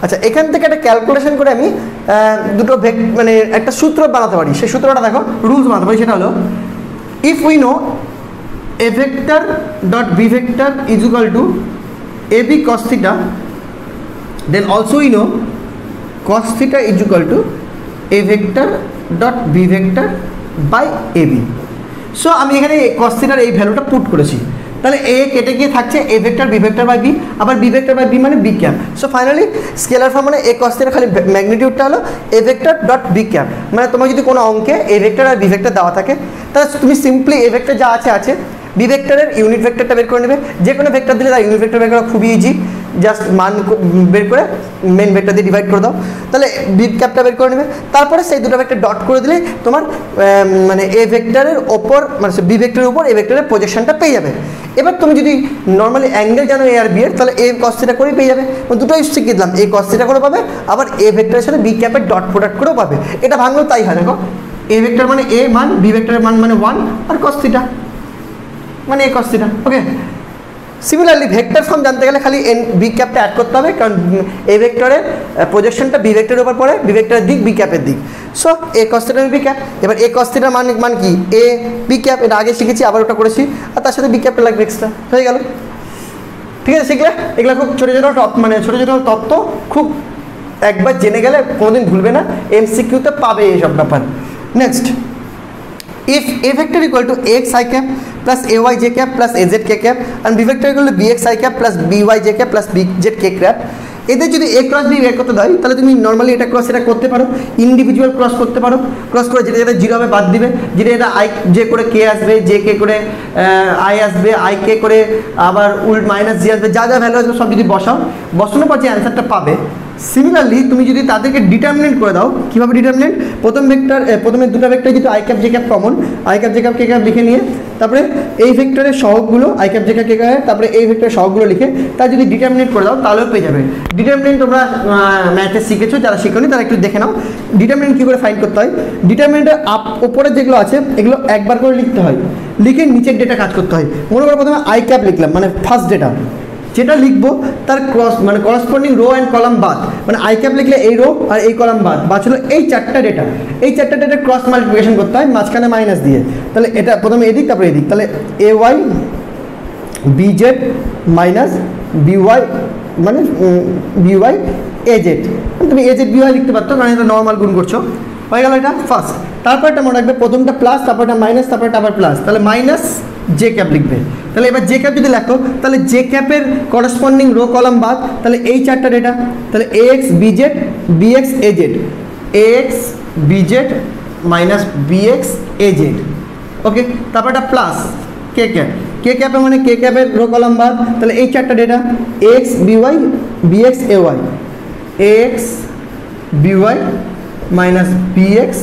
আচ্ছা, এখান থেকে একটা ক্যালকুলেশন করে আমি দুটো মানে একটা সূত্র বানাতে পারি। সেই সূত্রটা দেখো, রুলস বানাতে পারি। সেটা হলো if we know A vector dot B vector is equal to A B cos theta, then also we know cos theta is equal to a vector dot b vector by ab. So আমি এখানে cos theta এই ভ্যালুটা put করেছি, তাহলে এ কেটে গিয়ে থাকছে A vector B vector by B, আবার বি ভেক্টর বাই বি মানে B cap. So finally scalar form মানে এ cos theta খালি ম্যাগনিটিউডটা হলো A vector dot B cap. মানে তোমার যদি কোনো অঙ্কে এ ভেক্টর আর বি ভেক্টর দেওয়া থাকে তাহলে তুমি সিম্পলি এ ভেক্টর যা আছে বি ভেক্টরের ইউনিট ভেক্টরটা বের করে নেবে। যে কোনো ভেক্টর দিলে তার ইউনিট ভেক্টর বের করা খুবই ইজি, জাস্ট মান বের করে মেন ভেক্টর দিয়ে ডিভাইড করে দাও, তাহলে বি ক্যাপটা বের করে নেবে। তারপরে সেই দুটো ভেক্টর ডট করে দিলে তোমার মানে এ ভেক্টরের ওপর মানে বি ভেক্টরের উপর এ ভেক্টরের প্রজেকশনটা পেয়ে যাবে। এবার তুমি যদি নর্মালি অ্যাঙ্গেল জানো এ আর বি এর, তাহলে এ কস থিটা করেই পেয়ে যাবে। দুটোই শিখিয়ে দিলাম, এ কস থিটা করে পাবে, আবার এ ভেক্টরের সাথে বি ক্যাপের ডট প্রোডাক্ট করেও পাবে। এটা ভাঙলেও তাই হয়। দেখো, এ ভেক্টর মানে এ মান, বি ভেক্টরের মান মানে 1 আর কস থিটা মানে A cos theta. Okay, similarly vector form জানতে গেলে খালি এন বি ক্যাপটা অ্যাড করতে হবে, কারণ এ ভেক্টরের প্রজেকশনটা বি ভেক্টরের উপর পড়ে, বি ভেক্টরের দিক বি ক্যাপের দিক। সো এ কস থিটা বি ক্যাপ। এবার এ কস থিটার মান কি, এ বি ক্যাপ, এটা আগে শিখেছি আবার ওটা করেছি, আর তার সাথে বি ক্যাপটা লাগবে এক্সট্রা, হয়ে গেল। ঠিক আছে, শিখলে এগুলো খুব ছোটো ছোটো মানে ছোটো ছোটো তত্ত্ব, খুব একবার জেনে গেলে কোনোদিন ভুলবে না, এমসিকিউতে পাবে এইসব ব্যাপার। Next, if a vector equal to ax I cap plus ay j cap plus az k cap and b vector equal to bx I cap plus by j cap plus bz k cap, এদের যদি এ cross B বের করতে দেয় তাহলে তুমি normally এটা cross এটা করতে পারো, ইন্ডিভিজুয়াল ক্রস করতে পারো। ক্রস করে যেটা যেটা জিরো হবে বাদ দিবে, যেটা এটা আই জে করে কে আসবে, জে কে করে আই আসবে, আই কে করে আবার উল্ট মাইনাস জি আসবে, যা যা ভ্যালু আসবে সব যদি বসানোর পর যে অ্যান্সারটা পাবে। সিমিলারলি তুমি যদি তাদেরকে ডিটারমিনেন্ট করে দাও, কীভাবে ডিটারমিনেন্ট, প্রথমে দুটো ভেক্টর যেহেতু I cap J cap common, I cap J cap K cap লিখে নিয়ে তারপরে এই ভেক্টরের সহগগুলো I cap J cap K cap, তারপরে এই ভেক্টরের সহগগুলো লিখে তার যদি ডিটারমিনেন্ট করে দাও তাহলেও পেয়ে যাবে। ডিটারমিনেন্ট তোমরা ম্যাথে শিখেছো, যারা শিখোনি তারা একটু দেখে নাও ডিটারমিনেন্ট কী করে ফাইন্ড করতে হয়। ডিটারমিনেন্টের উপরে যেগুলো আছে এগুলো একবার করে লিখতে হয়, লিখে নিচের ডেটা কাজ করতে হয়। মনে করো প্রথমে আই ক্যাপ লিখলাম, মানে ফার্স্ট ডেটা যেটা লিখবো তার ক্রস মানে করসপন্ডিং রো অ্যান্ড কলাম বাদ, মানে আই ক্যাপ লিখলে এই রো আর এই কলাম বাদ ছিল এই চারটা ডেটা, এই চারটা ডেটা ক্রস মাল্টিপ্লিকেশন করতে হয় মাঝখানে মাইনাস দিয়ে। তাহলে এটা প্রথমে এদিক তারপরে এদিক, তাহলে A Y BZ minus by মানে বিওয়াই এজেড, তুমি এজেড বিওয়াই লিখতে পারতো কারণ এটা নর্মাল গুণ করছো, হয়ে গেল এটা ফার্স্ট। তারপর এটা মনে রাখবে প্রথমটা প্লাস, তারপরটা মাইনাস, তারপরটা আবার প্লাস, তাহলে মাইনাস জে ক্যাপ লিখবে। তাহলে এবার জে ক্যাপ যদি লেখো তাহলে জে ক্যাপের করসপন্ডিং রো কলাম বাদ, তাহলে এই চারটা ডেটা, তাহলে A X BZ BX AZ, A X BZ minus BX AZ. Okay, তারপর এটা প্লাস কে ক্যাপ, কে ক্যাপে মানে কে ক্যাপের রো কলাম বাদ, তাহলে এই চারটা data X B Y B X A Y, X B Y minus B X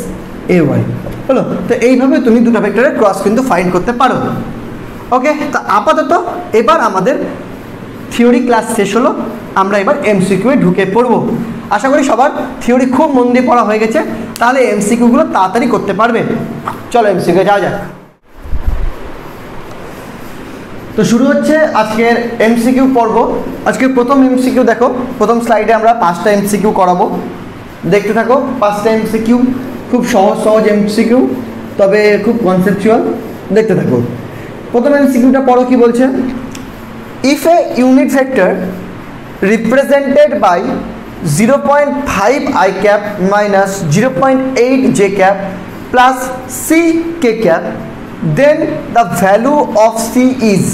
A Y হলো। তো এইভাবে তুমি দুটো ভেক্টরের ক্রস কিন্তু ফাইন্ড করতে পারো। ওকে, তো আপাতত এবার আমাদের থিওরি ক্লাস শেষ হলো, আমরা এবার এমসিকিউ এ ঢুকে পড়ব। আশা করি সবার থিওরি খুব মন দিয়ে পড়া হয়ে গেছে, তাহলে এমসিকিউগুলো তাড়াতাড়ি করতে পারবে। চলো এমসিকিউ যাওয়া যাক। তো শুরু হচ্ছে আজকের এমসিকিউ পর্ব। আজকের প্রথম এমসিকিউ দেখো, প্রথম স্লাইডে আমরা 5টা এমসিকিউ করাবো, দেখতে থাকো। 5টা এমসিকিউ খুব সহজ সহজ এমসিকিউ, তবে খুব কনসেপচুয়াল, দেখতে থাকো। প্রথম এমসিকিউটা পড়ো, কি বলছে? If a unit vector represented by 0.5 i cap minus 0.8 j cap plus c k cap then the value of c is,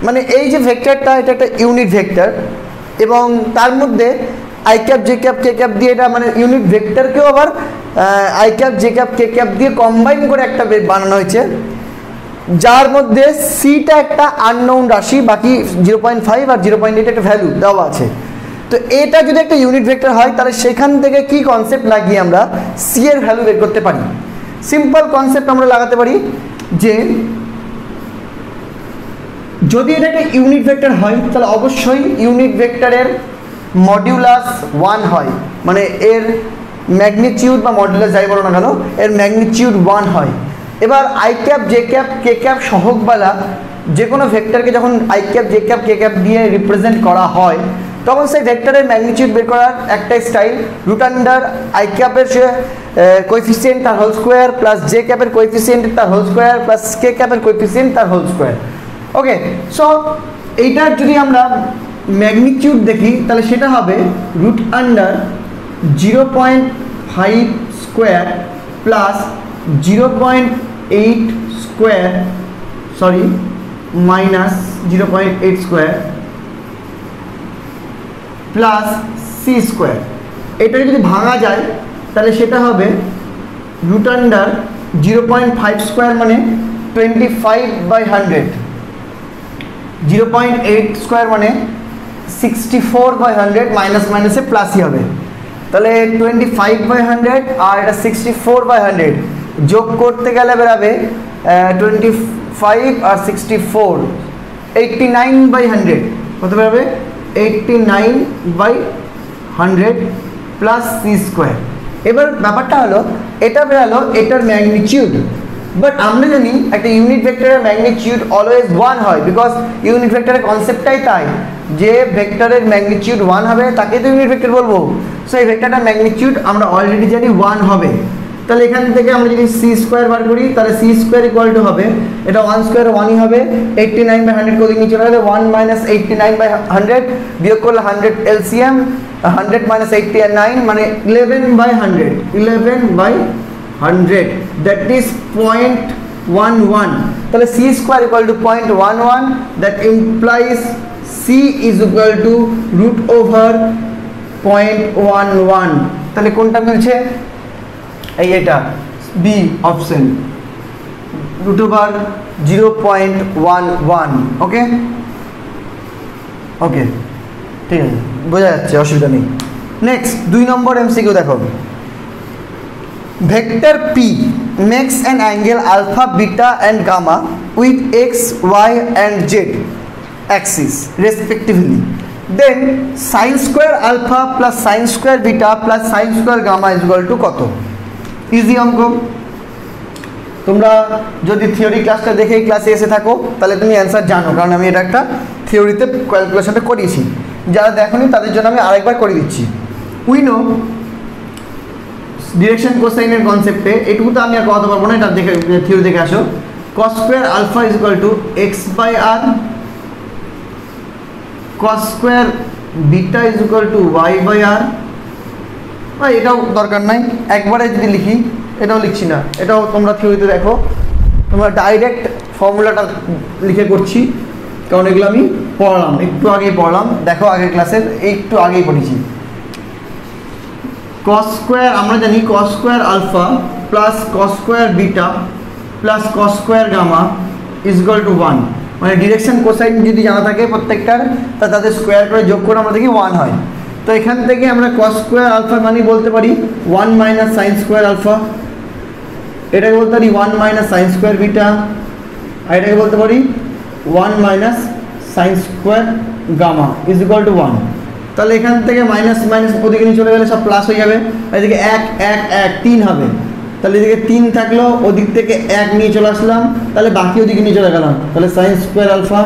মানে এই যে ভেক্টরটা, এটা একটা ইউনিট ভেক্টর এবং তার মধ্যে I cap J cap K cap দিয়ে, এটা মানে ইউনিট ভেক্টরকেও আবার I cap J cap K cap দিয়ে কম্বাইন করে একটা বানানো হয়েছে, যার মধ্যে সিটা একটা আননোন রাশি, বাকি 0.5 আর 0.8 একটা ভ্যালু দেওয়া আছে। তো এটা যদি একটা ইউনিট ভেক্টর হয়, তাহলে সেখান থেকে কি কনসেপ্ট লাগিয়ে আমরা সি এর ভ্যালু বের করতে পারি? সিম্পল কনসেপ্ট আমরা লাগাতে পারি যে যদি এটা একটা ইউনিট ভেক্টর হয়, তাহলে অবশ্যই ইউনিট ভেক্টরের মডিউলাস 1 হয়, মানে এর ম্যাগনিটিউড বা মডিউলাস যাই বলো না কেন, এর ম্যাগনিটিউড 1 হয়। এবার I cap J cap K cap সহগবালা যে কোনো ভেক্টরকে যখন I cap J cap K cap দিয়ে রিপ্রেজেন্ট করা হয়, তখন সেই ভেক্টরের ম্যাগনিটিউড বের করার একটাই স্টাইল, রুট আন্ডার আই ক্যাপের কোএফিসিয়েন্ট তার হোল স্কোয়ার প্লাস জে ক্যাপের কোএফিসিয়েন্ট তার হোল স্কোয়ার প্লাস কে ক্যাপের কোএফিসিয়েন্ট তার হোল স্কোয়ার। ওকে, সো এইটার যদি আমরা ম্যাগনিটিউড দেখি, তাহলে সেটা হবে root under 0.5 square plus 0.8 square, sorry minus 0.8 square plus C square. এটা যদি ভাঙা যায় তাহলে সেটা হবে রুট আন্ডার 0.5 স্কোয়ার মানে 25/100, 0.8 স্কোয়ার মানে 64/100, মাইনাস মাইনাসে প্লাসই হবে। তাহলে 25/100 আর এটা 64/100 যোগ করতে গেলে বেরাবে 25 আর 64 89/100, কত বেরাবে? 89/100 প্লাস সি স্কোয়ার। এবার ব্যাপারটা হলো, এটা বেরালো এটার ম্যাগনিটিউড, বাট আমরা জানি একটা ইউনিট ভেক্টরের ম্যাগনিটিউড অলওয়েজ 1 হয়, বিকজ ইউনিট ভেক্টরের কনসেপ্টটাই তাই, যে ভেক্টরের ম্যাগনিটিউড 1 হবে তাকে তো ইউনিট ভেক্টর বলবো। সো এই ভেক্টরটার ম্যাগনিটিউড আমরা অলরেডি জানি 1 হবে। তাহলে এখান থেকে আমরা যদি সি স্কোয়ার বার করি, তাহলে সি স্কোয়ার ইকুয়াল টু হবে, এটা 1 স্কোয়ার 1ই হবে, 89/100 কোদিক নিচে চলে গেলে 1 মাইনাস 89/100 বিয়োগ করলে 100 এলসিএম, 100 মাইনাস 89 মানে 11/100, 11/100 দ্যাট ইজ 0.11। তাহলে C square equal to 0.11, that implies C is equal to root over 0.11। তাহলে কোনটা মিলছে? এই এটা B option, root over 0.11। Okay okay, ঠিক আছে, বোঝা যাচ্ছে, অসুবিধা নেই। নেক্সট 2 নম্বর এমসিকিউ দেখো, vector P makes an angle alpha beta and gamma with X Y and Z axis respectively, then sine square alpha plus sine square beta plus sine square gamma is equal to কত? Easy অঙ্ক। তোমরা যদি theory ক্লাসটা দেখে ক্লাসে এসে থাকো তাহলে তুমি অ্যান্সার জানো, কারণ আমি এটা একটা থিওরিতে ক্যালকুলেশনটা করিয়েছি। যারা দেখোনি তাদের জন্য আমি আরেকবার করে দিচ্ছি। উই নো ডিরেকশন কোসাইনের কনসেপ্টে এটুকু তো আমি আর কথা পারবো না, এটা দেখে থিওরি দেখে আসো। Cos square alpha is equal to x/r, cos square beta is equal to y/r। এটাও দরকার নাই, একবারে যদি লিখি, এটাও লিখছি না, এটাও তোমরা থিওরিতে দেখো, তোমরা ডাইরেক্ট ফর্মুলাটা লিখে করছি, কারণ এগুলো আমি পড়লাম, একটু আগেই পড়লাম, দেখো আগের ক্লাসের একটু আগেই পড়েছি। কস স্কোয়ার আমরা জানি cos square alpha plus cos square beta plus cos square gamma is equal to 1, মানে ডিরেকশন কোসাইন যদি জানা থাকে প্রত্যেকটার, তা তাদের স্কোয়ার করে যোগ করে আমরা দেখি 1 হয়। তো এখান থেকে আমরা কস স্কোয়ার আলফার মানে বলতে পারি 1 মাইনাস সাইন স্কোয়ার আলফা, এটাকে বলতে পারি 1 মাইনাস সাইন স্কোয়ার বিটা, আর এটাকে বলতে পারি 1 minus sine square gamma is equal to 1। তাহলে এখান থেকে মাইনাস মাইনাস ওদিকে নিয়ে চলে গেলে সব প্লাস হয়ে যাবে, এদিকে 1 1 1 3 হবে। তাহলে এদিকে 3 থাকলো, ওদিক থেকে 1 নিয়ে চলে আসলাম, তাহলে বাকি ওদিকে নিয়ে চলে গেলাম। তাহলে sine square alpha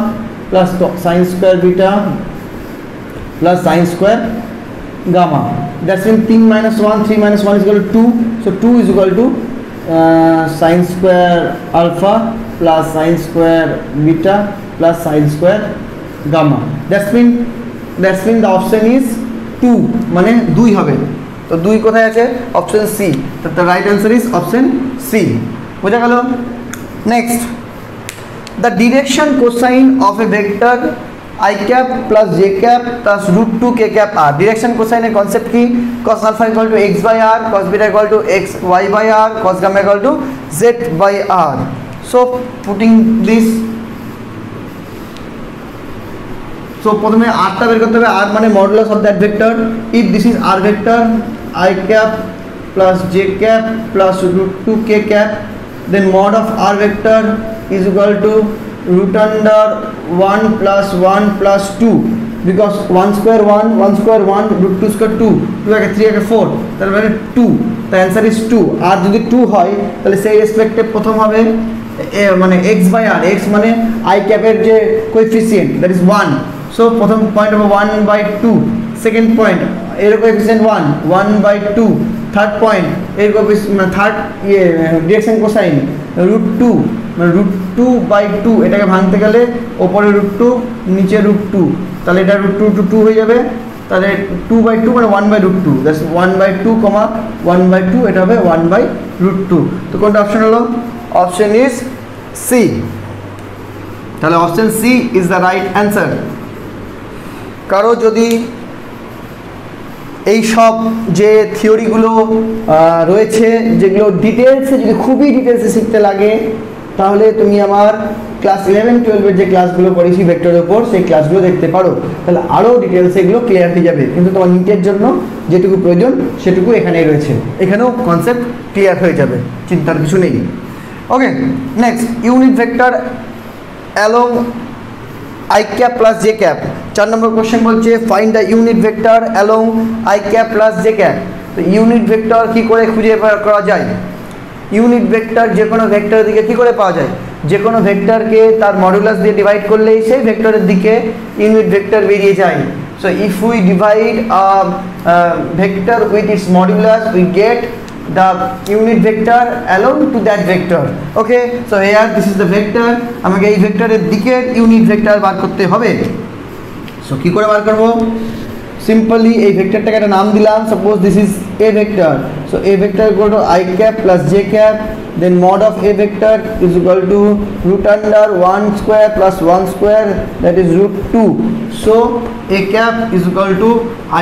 plus sine square beta plus sine square gamma, that's mean 3 minus 1, 3 minus 1 is equal to 2, so 2 is equal to sin square alpha plus sin square beta plus sin square gamma, that's mean the option is 2, মানে 2 হবে। তো 2 কোথায় আছে? Option C. তো the right answer is option C। বোঝা গেল? Next, the direction cosine of a vector I cap plus j cap plus root 2 k cap r। direction cosine এর concept কি? cos alpha equal to x by r, cos beta equal to x y by r, cos gamma equal to z by r। so putting this, so প্রথমে r টা বের করতে হবে। r মানে modulus of that vector. if this is r vector, I cap plus j cap plus root 2 k cap, then mod of r vector is equal to root under 1 plus 1 plus 2, because 1 square 1, 1 square 1, root 2 square 2, 2 একে 3 একে 4, তার মানে 2। the answer is 2। আর যদি 2 হয় তাহলে সেই রেসপেক্টে প্রথম হবে মানে x by r, x মানে I cap এর যে কোএফিসিয়েন্ট, দ্যাট ইজ 1। সো প্রথম পয়েন্ট হবে 1 by 2, সেকেন্ড পয়েন্ট এর কোএফিসিয়েন্ট 1, 1 by 2, থার্ড পয়েন্ট এর কোএফিসিয়েন্ট মানে থার্ড ডিরেকশন কোসাইন root 2, মানে root 2 by 2, এটাকে ভাঙতে গেলে ওপরে root 2 নিচে root 2, তাহলে এটা root 2 to 2 হয়ে যাবে। তাহলে 2 by 2 মানে 1 by root 2, that's 1 by 2, 1 by 2, এটা হবে 1 by root 2। তো কোনটা অপশন হলো? Option is C. তাহলে option C is the right answer. কারো যদি এই সব যে থিওরিগুলো রয়েছে, যেগুলো ডিটেলসে যদি খুবই ডিটেলসে শিখতে লাগে, তাহলে তুমি আমার ক্লাস 11-12 যে ক্লাসগুলো করেছি ভেক্টরের উপর, সেই ক্লাসগুলো দেখতে পারো। তাহলে আরও ডিটেলসে এগুলো ক্লিয়ার হয়ে যাবে। কিন্তু তোমার নিটের জন্য যেটুকু প্রয়োজন সেটুকু এখানেই রয়েছে, এখানেও কনসেপ্ট ক্লিয়ার হয়ে যাবে, চিন্তার কিছু নেই। Okay, next, unit vector along I cap plus j cap। 4 নম্বর কোশ্চেন বলছে find the unit vector along I cap plus j cap। তো ইউনিট ভেক্টর কি করে খুঁজে বের করা যায়? ইউনিট ভেক্টর যে কোনো ভেক্টরের দিকে কি করে পাওয়া যায়? যে কোনো ভেক্টরকে তার মডুলাস দিয়ে ডিভাইড করলেই সেই ভেক্টরের দিকে ইউনিট ভেক্টর বেরিয়ে যায়। So if we divide vector with its modulus, we get the unit vector along to that vector। okay, so here this is the vector, আমাকে এই ভেক্টরের দিকের ইউনিট ভেক্টর বার করতে হবে। সো কি করে বার করব? সিম্পলি এই ভেক্টরটাকে একটা নাম দিলাম, suppose this is a vector, so a vector equal to I cap plus j cap, then mod of a vector is equal to root under 1 square plus 1 square, that is root 2, so a cap is equal to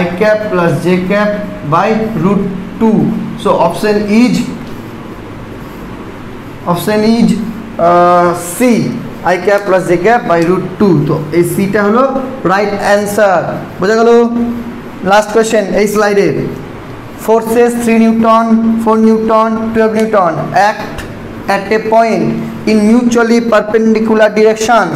I cap plus j cap by root 2। so option is C, I cap plus j cap by root 2। তো এই C টা হলো right answer. বোঝা গেল? Last question এই স্লাইডের, forces 3 Newton, 4 Newton, 12 Newton act at a point in mutually perpendicular directions,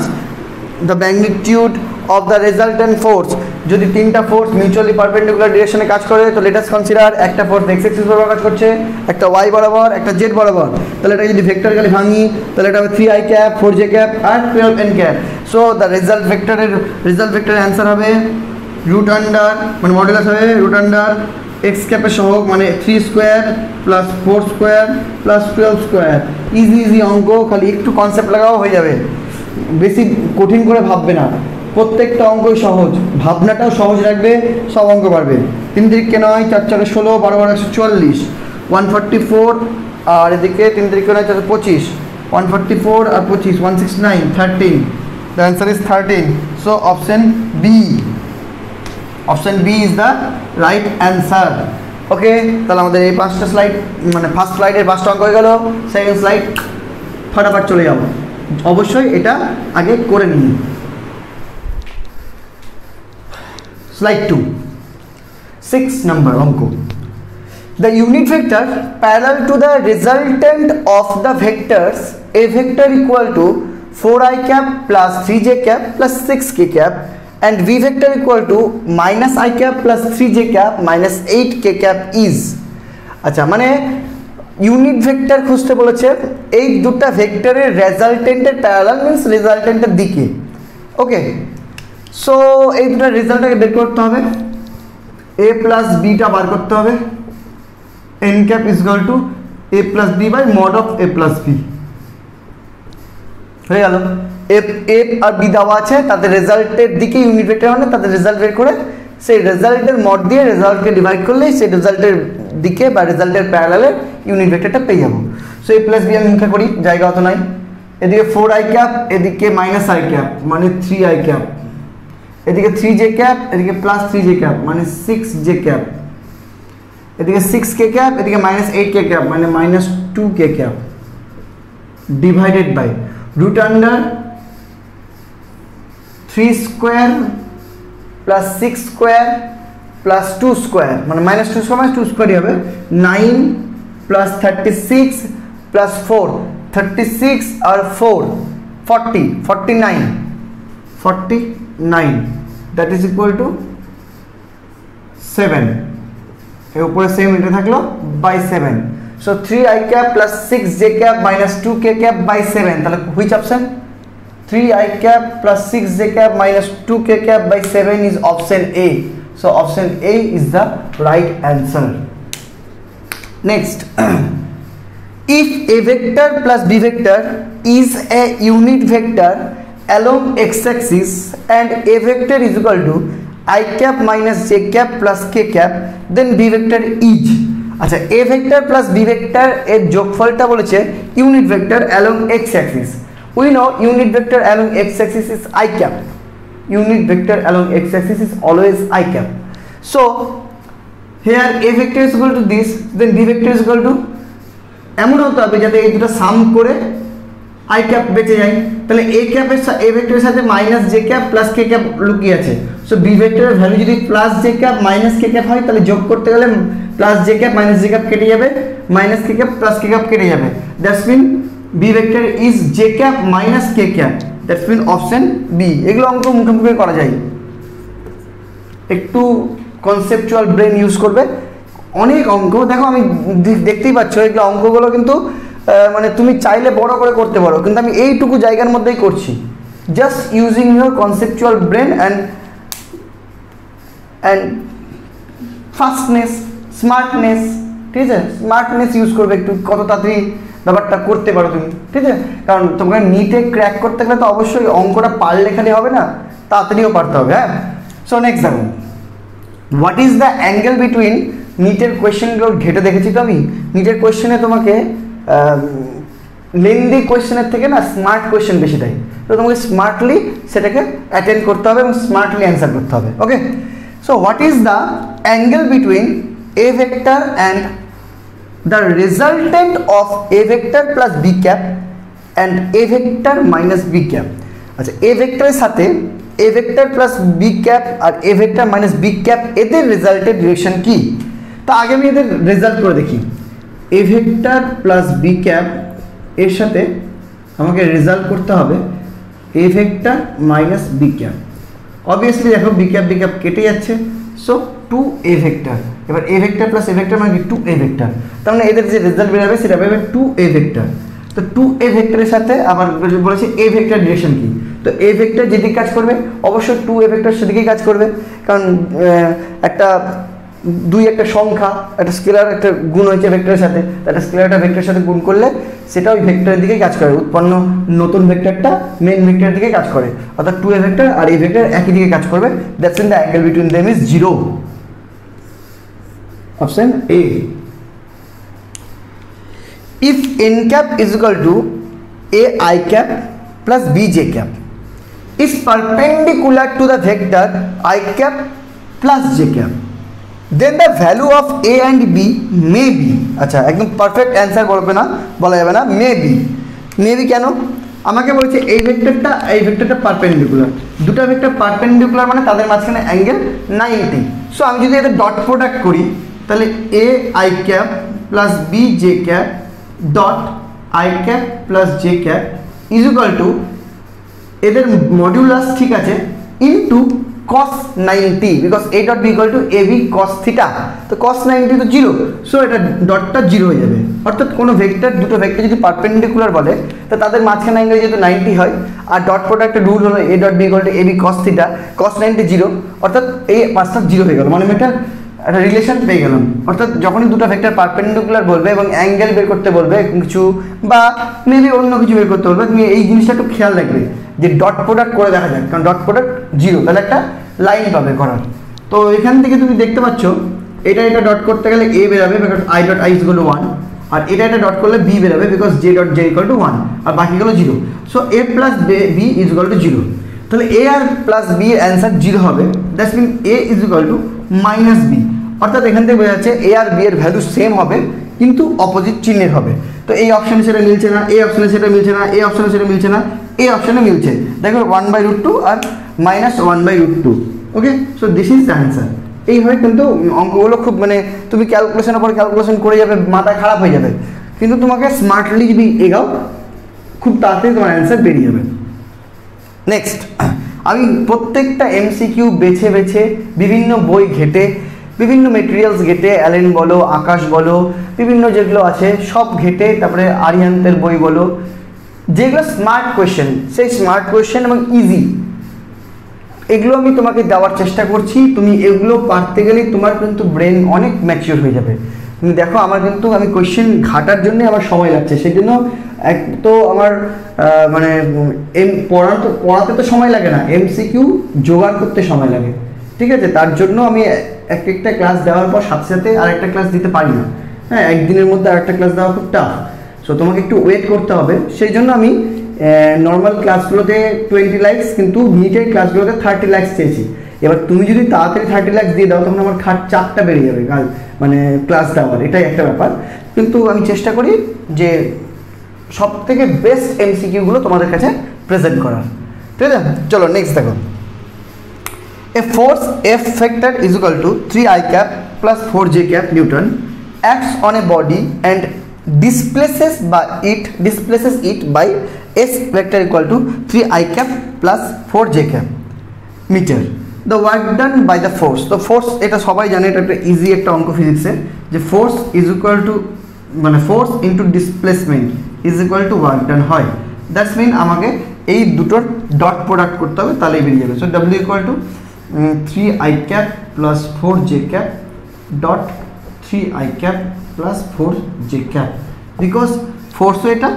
the magnitude of the resultant force। যদি তিনটা ফোর্স মিউচুয়ালি পারপেন্ডিকুলার ডিরেকশনে কাজ করে, তো লেট আস কনসিডার একটা ফোর্স এক্স অ্যাক্সিস বরাবর কাজ করছে, একটা ওয়াই বরাবর, একটা জেড বরাবর। তাহলে এটা যদি ভেক্টর খালি ভাঙি, তাহলে এটা হবে 3i cap, 4j cap আর 12n cap। So the result ভেক্টরের অ্যান্সার হবে রুট আন্ডার, মানে মডুলাস হবে রুট আন্ডার এক্স ক্যাপের সহগ, মানে 3 square plus 4 square plus 12 square. Easy অঙ্ক, খালি একটু কনসেপ্ট লাগাও হয়ে যাবে, বেশি কঠিন করে ভাববে না। প্রত্যেকটা অঙ্কই সহজ, ভাবনাটাও সহজ রাখবে, সব অঙ্ক পারবে। 3 3 9, 4 4 16, 12 12 144, 144, আর এদিকে 3 3 9 4 25, 144 আর 25 169, 13। The answer is 13। So option B is the right answer. Okay, তাহলে আমাদের এই 5টা স্লাইড, মানে ফার্স্ট স্লাইডের 5টা অঙ্ক হয়ে গেল। সেকেন্ড স্লাইড ফটাফট চলে যাব, অবশ্যই এটা আগে করে নিন। Slide 2, 6 number onko. The unit vector parallel to the resultant of the vectors a vector equal to 4i cap plus 3j cap plus 6k cap and v vector equal to minus i cap plus 3j cap minus 8k cap is আচ্ছা মানে unit vector খুঁজতে বলেছে এই দুটো ভেক্টরের রেজাল্টেন্টের parallel means রেজাল্টেন্টের দিকে okay so এই দুটো রেজাল্টটাকে বের করতে হবে a প্লাস বিটা বার করতে হবে n cap is equal to a plus b by mod of a plus b হয়ে গেল a আর b দেওয়া আছে তাদের রেজাল্টের দিকে ইউনিট ভেক্টর মানে তাদের রেজাল্ট বের করে সেই রেজাল্টের মড দিয়ে রেজাল্টকে ডিভাইড করলেই সেই রেজাল্টের দিকে বা রেজাল্টের প্যারালালে ইউনিট ভেক্টরটা পেয়ে যাবো সো a প্লাস b আমি মুখে করি জায়গা অত নাই এদিকে 4i ক্যাপ এদিকে মাইনাস i ক্যাপ মানে 3i ক্যাপ এদিকে 3j ক্যাপ এদিকে প্লাস 3j ক্যাপ মানে 6j ক্যাপ এদিকে 6k ক্যাপ এদিকে মাইনাস 8k ক্যাপ মানে minus 2k cap divided by root under 3 square plus 6 square plus 2 square মানে minus 2 square minus 2 square হবে 9 plus 36 plus 4 36 और 4 40 49 that is equal to 7 এর উপরে same এটা থাকলো by 7 so 3i cap plus 6j cap minus 2k cap by 7 তাহলে which option 3i cap plus 6j cap minus 2k cap by 7 is option A so option A is the right answer next if a vector plus b vector is a unit vector along x-axis and a vector is equal to I cap minus j cap plus k cap then b vector is আচ্ছা a vector plus b vector এর যোগফলটা বলেছে unit vector along x axis we know unit vector along x axis is I cap unit vector along x axis is always I cap so here a vector is equal to this then b vector is equal to এমন হতে হবে যাতে এই দুটো সাম করে I cap বেঁচে যায় তাহলে a cap এর a ভেক্টরের সাথে minus j cap plus k cap লুকিয়ে আছে সো b ভেক্টরের ভ্যালু যদি plus j cap minus k cap হয় তাহলে যোগ করতে গেলে plus j cap minus j cap কেটে যাবে minus k cap plus k cap কেটে যাবে that's mean b vector is j cap minus k cap that's mean option b এগুলো অঙ্ক মুখে করা যায় একটু কনসেপচুয়াল ব্রেন ইউজ করবে অনেক অঙ্ক দেখো আমি দেখতেই পাচ্ছ এগুলো অঙ্কগুলো কিন্তু মানে তুমি চাইলে বড় করে করতে পারো কিন্তু আমি এইটুকু জায়গার মধ্যেই করছি just using your conceptual brain and fastness smartness ঠিক আছে স্মার্টনেস ইউজ করবে একটু কত তাড়াতাড়ি ব্যাপারটা করতে পারো তুমি ঠিক আছে কারণ তোমাকে নিটে ক্র্যাক করতে গেলে তো অবশ্যই অঙ্কটা পারলে খালি হবে না তাড়াতাড়িও পারতে হবে হ্যাঁ সো নেক্সট দেখো what is the angle between নিটের কোয়েশ্চেনগুলো ঘেটে দেখেছি তো আমি নিটের কোয়েশ্চেনে তোমাকে লেন্দি কোয়েশ্চেনের থেকে না স্মার্ট কোয়েশ্চেন বেশি দেয় তো তোমাকে স্মার্টলি সেটাকে অ্যাটেন্ড করতে হবে এবং স্মার্টলি অ্যান্সার করতে হবে okay so what is the angle between A vector and the resultant of A vector plus B cap and A vector minus B cap আচ্ছা এ ভেক্টরের সাথে A vector plus B cap আর A vector minus B cap এদের রেজাল্টের direction কি তা আগে আমি এদের রেজাল্ট করে দেখি A vector plus B cap এর সাথে আমাকে রেজাল্ট করতে হবে A vector minus B cap obviously দেখো বি ক্যাপ কেটে যাচ্ছে সো 2a ভেক্টর এবার A vector plus A vector মানে 2a ভেক্টর তার মানে এদের যে রেজাল্ট বেরোবে সেটা হবে 2a ভেক্টর তো 2a ভেক্টরের সাথে আবার বলেছে এ ভেক্টর ডিরেকশন কি তো এ ভেক্টর যেদিকে কাজ করবে অবশ্যই 2a ভেক্টর সেদিকেই কাজ করবে কারণ একটা দুই একটা সংখ্যা একটা স্কেলার একটা গুণ হয়েছে ভেক্টরের সাথে একটা স্কেলার একটা ভেক্টরের সাথে গুণ করলে সেটা ওই ভেক্টরের দিকেই কাজ করে উৎপন্ন নতুন ভেক্টরটা মেন ভেক্টরের দিকে কাজ করে অর্থাৎ 2a ভেক্টর আর এই ভেক্টর একই দিকে কাজ করবে that's in the angle between them is 0 option A if n cap is equal to a I cap plus b j cap is perpendicular to the vector I cap plus j cap then the value of a and b may be আচ্ছা একদম perfect answer বলা যাবে না maybe কেন আমাকে বলেছে এই ভেক্টরটা perpendicular দুটো ভেক্টর পারপেন্ডিকুলার মানে তাদের মাঝখানে অ্যাঙ্গেল 90 সো আমি যদি এদের ডট প্রোডাক্ট করি তাহলে a I cap plus b j cap dot I cap plus j cap is equal to এদের মডিউলাস ঠিক আছে into cos 90 because a dot B equal to ab cos theta, তো cos 90 তো zero, so এটা ডটটা zero হয়ে যাবে। অর্থাৎ কোনো ভেক্টর, দুটো ভেক্টর যদি পারপেন্ডিকুলার বলে তো তাদের মাঝখানে অ্যাঙ্গেল যেহেতু 90 হয়, আর ডট প্রোডাক্টের রুল হলো a dot B equal to ab cos থিটা, cos 90 জিরো, অর্থাৎ এই পাঁচটা জিরো হয়ে গেল, মানে এটা একটা রিলেশন পেয়ে গেলাম। অর্থাৎ যখনই দুটো ভেক্টর পারপেন্ডিকুলার বলবে এবং অ্যাঙ্গেল বের করতে বলবে কিছু, বা মেবি অন্য কিছু বের করতে বলবে, তুমি এই জিনিসটা একটু খেয়াল রাখবে যে ডট প্রোডাক্ট করে দেখা যায়, কারণ ডট প্রোডাক্ট জিরো, তাহলে একটা লাইন পাবে করার। তো এখান থেকে তুমি দেখতে পাচ্ছ এটা ডট করতে গেলে a বেরোবে because i dot i equal to 1, আর এটা ডট করলে b বেরোবে because j dot j equal to 1, আর বাকিগুলো zero. So a plus b is equal to zero, তাহলে a আর প্লাস b এর অ্যান্সার জিরো হবে। That's mean a is equal to minus b, অর্থাৎ এখান থেকে বোঝা যাচ্ছে a আর b এর ভ্যালু সেম হবে কিন্তু অপোজিট চিহ্নের হবে। তো এই অপশানে সেটা মিলছে না, এই অপশানে সেটা মিলছে না, এই অপশানে সেটা মিলছে না, এই অপশানে মিলছে, দেখো 1/√2 আর minus 1/√2। Okay, so this is the answer. এইভাবে কিন্তু অঙ্কগুলো খুব, মানে তুমি ক্যালকুলেশনের পর ক্যালকুলেশন করে যাবে, মাথা খারাপ হয়ে যাবে, কিন্তু তোমাকে স্মার্টলি যদি এগাও খুব তাড়াতাড়ি তোমার অ্যান্সার বেরিয়ে যাবে। নেক্সট, আমি প্রত্যেকটা এমসিকিউ বেছে বেছে বিভিন্ন বই ঘেটে, বিভিন্ন মেটেরিয়ালস ঘেটে, অ্যালেন বলো, আকাশ বলো, বিভিন্ন যেগুলো আছে সব ঘেটে, তারপরে আরিহান্তের বই বলো, যেগুলো স্মার্ট কোয়েশ্চেন, সেই স্মার্ট কোয়েশ্চেন এবং ইজি, এগুলো আমি তোমাকে দেওয়ার চেষ্টা করছি। তুমি এগুলো পারতে গেলেই তোমার কিন্তু ব্রেন অনেক ম্যাচিওর হয়ে যাবে। তুমি দেখো আমার কিন্তু, আমি কোয়েশ্চেন ঘাটার জন্য আমার সময় লাগছে, সেই জন্য এক তো আমার মানে পড়াতে তো সময় লাগে না, এমসিকিউ জোগাড় করতে সময় লাগে, ঠিক আছে? তার জন্য আমি একটা ক্লাস দেওয়ার পর সাথে সাথে আরেকটা ক্লাস দিতে পারি না, হ্যাঁ, একদিনের মধ্যে আরেকটা ক্লাস দেওয়া খুব টাফ। সো তোমাকে একটু ওয়েট করতে হবে, সেই জন্য আমি নর্মাল ক্লাসগুলোতে 20 লাইকস, কিন্তু মিনিটের ক্লাসগুলোতে 30 লাইকস চেয়েছি। এবার তুমি যদি তাড়াতাড়ি 30 লাইকস দিয়ে দাও তখন আমার চাপটা বেড়ে যাবে মানে ক্লাস দেওয়ার, এটাই একটা ব্যাপার। কিন্তু আমি চেষ্টা করি যে সব থেকে বেস্ট এমসিকিউগুলো তোমাদের কাছে প্রেজেন্ট করার, ঠিক আছে? চলো নেক্সট দেখো। A force F vector is equal to 3i cap plus 4j cap Newton acts on a body and displaces it by S vector equal to 3i cap plus 4j cap meter. The work done by the force. তো force এটা সবাই জানে, এটা একটা easy একটা অঙ্ক ফিজিক্সের, যে ফোর্স ইজ ইকুয়াল টু, মানে force into displacement is equal to work done হয়। দ্যাটস মিন আমাকে এই দুটোর ডট প্রোডাক্ট করতে হবে, তাহলেই বেরিয়ে যাবে। So W equal to 3i cap plus 4j cap dot 3i cap plus 4j cap, because ফোর্সও এটা,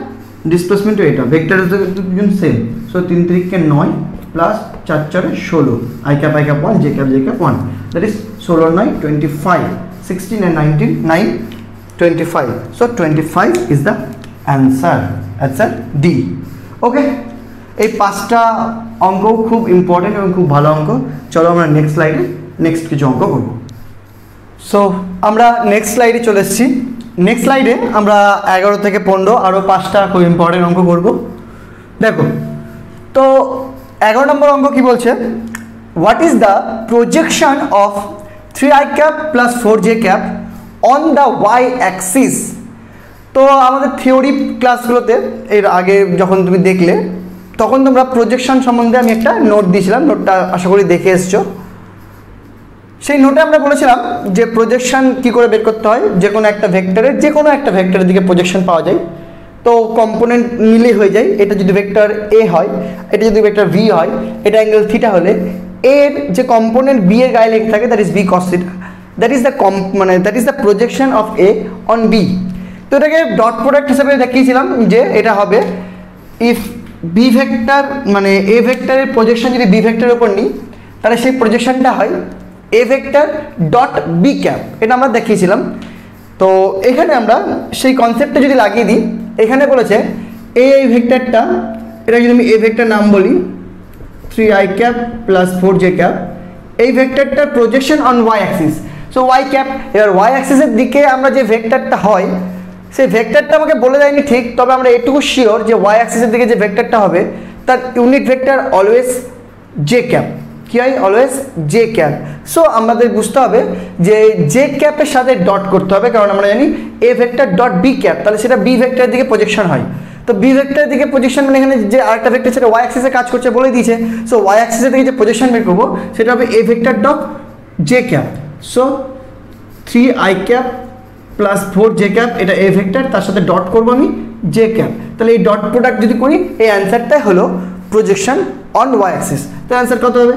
ডিসপ্লেসমেন্টও এটা, ভেক্টর দুজন same. So 3 3 9 plus 4 4 16, i cap 1, j cap 1, that is 16 9 25, 16 and 19 9 25. So 25 is the answer D. ওকে, এই পাঁচটা অঙ্ক খুব important এবং খুব ভালো অঙ্ক। চলো আমরা নেক্সট স্লাইডে নেক্সট কিছু অঙ্ক করব। সো আমরা নেক্সট স্লাইডে চলে এসেছি। নেক্সট স্লাইডে আমরা 11 থেকে 15 আরও 5টা খুব ইম্পর্টেন্ট অঙ্ক করব। দেখো, তো 11 নম্বর অঙ্ক কি বলছে, what is the projection of 3i cap plus 4j cap on the Y axis. তো আমাদের থিওরি ক্লাসগুলোতে এর আগে যখন তুমি দেখলে তখন তোমরা প্রজেকশন সম্বন্ধে আমি একটা নোট দিয়েছিলাম, নোটটা আশা করি দেখে এসছো। সেই নোটে আমরা বলেছিলাম যে প্রজেকশন কী করে বের করতে হয়, যে কোনো একটা ভেক্টরের দিকে প্রজেকশন পাওয়া যায়। তো কম্পোনেন্ট নিলেই হয়ে যায়। এটা যদি ভেক্টর এ হয়, এটা যদি ভেক্টর ভি হয়, এটা অ্যাঙ্গেল থিটা হলে এর যে কম্পোনেন্ট বি এর গায়ে লেগে থাকে that is B cos theta, that is the projection of A on B. তো এটাকে ডট প্রোডাক্ট হিসেবে দেখিয়েছিলাম যে এটা হবে ইফ বি ভেক্টর, মানে এ ভেক্টরের প্রজেকশন যদি বি ভেক্টরের উপর নিই তাহলে সেই প্রজেকশনটা হয় A vector dot B cap, এটা আমরা দেখিয়েছিলাম। তো এখানে আমরা সেই কনসেপ্টটা যদি লাগিয়ে দিই, এখানে বলেছে এই ভেক্টরটা, এটা যদি আমি এ ভেক্টর নাম বলি 3i cap plus 4j cap, এই ভেক্টরটার projection on Y axis, so Y cap. এবার ওয়াই অ্যাক্সিসের দিকে আমরা যে ভেক্টরটা হয় সেই ভেক্টরটা আমাকে বলে দেয়নি ঠিক, তবে আমরা এটুকু শিওর যে ওয়াই অ্যাক্সিসের দিকে যে ভেক্টরটা হবে তার unit vector always J cap. কী হয়? Always J cap. সো আমাদের বুঝতে হবে যে জে ক্যাপের সাথে ডট করতে হবে, কারণ আমরা জানি A vector dot B cap, তাহলে সেটা বি ভেক্টরের দিকে প্রজেকশন হয়। তো বি ভেক্টরের দিকে প্রজেকশন মানে এখানে যে আরেকটা ভেক্টর সেটা ওয়াই অ্যাক্সিসে কাজ করছে বলে দিয়েছে। সো ওয়াই অ্যাক্সিসের দিকে যে প্রজেকশন বের করবো সেটা হবে A vector dot J cap. So 3i cap plus 4j cap, এটা এ ভেক্টর, তার সাথে ডট করবো আমি জে ক্যাপ। তাহলে এই ডট প্রোডাক্ট যদি করি এই অ্যান্সারটাই হলো প্রজেকশন অন ওয়াই অ্যাক্সিস। তো অ্যান্সার কত হবে?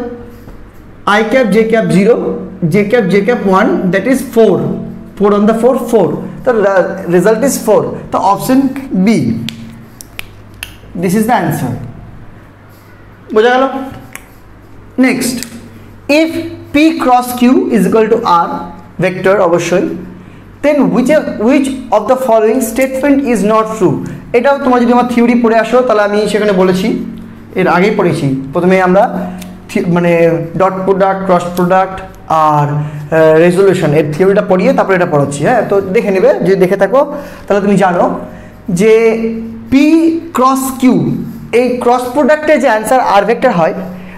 i cap j cap 0, j cap 1, that is 4 on the 4. তো রেজাল্ট ইজ 4। তো option B, this is the answer. বোঝা গেল? Next, if p cross q is equal to r vector অবশ্যই, then which of the following statement is not true? এটাও তোমরা যদি আমার theory পড়ে আসো তাহলে আমি সেখানে বলেছি, এর আগেই পড়েছি। প্রথমে আমরা মানে ডট প্রোডাক্ট, ক্রস প্রোডাক্ট আর রেজলিউশন এর থিওরিটা পড়িয়ে তারপরে এটা পড়াচ্ছি। হ্যাঁ, তো দেখে নেবে, যদি দেখে থাকো তাহলে তুমি জানো যে পি ক্রস কিউ, এই ক্রস প্রোডাক্টের যে অ্যান্সার আর ভেক্টর হয়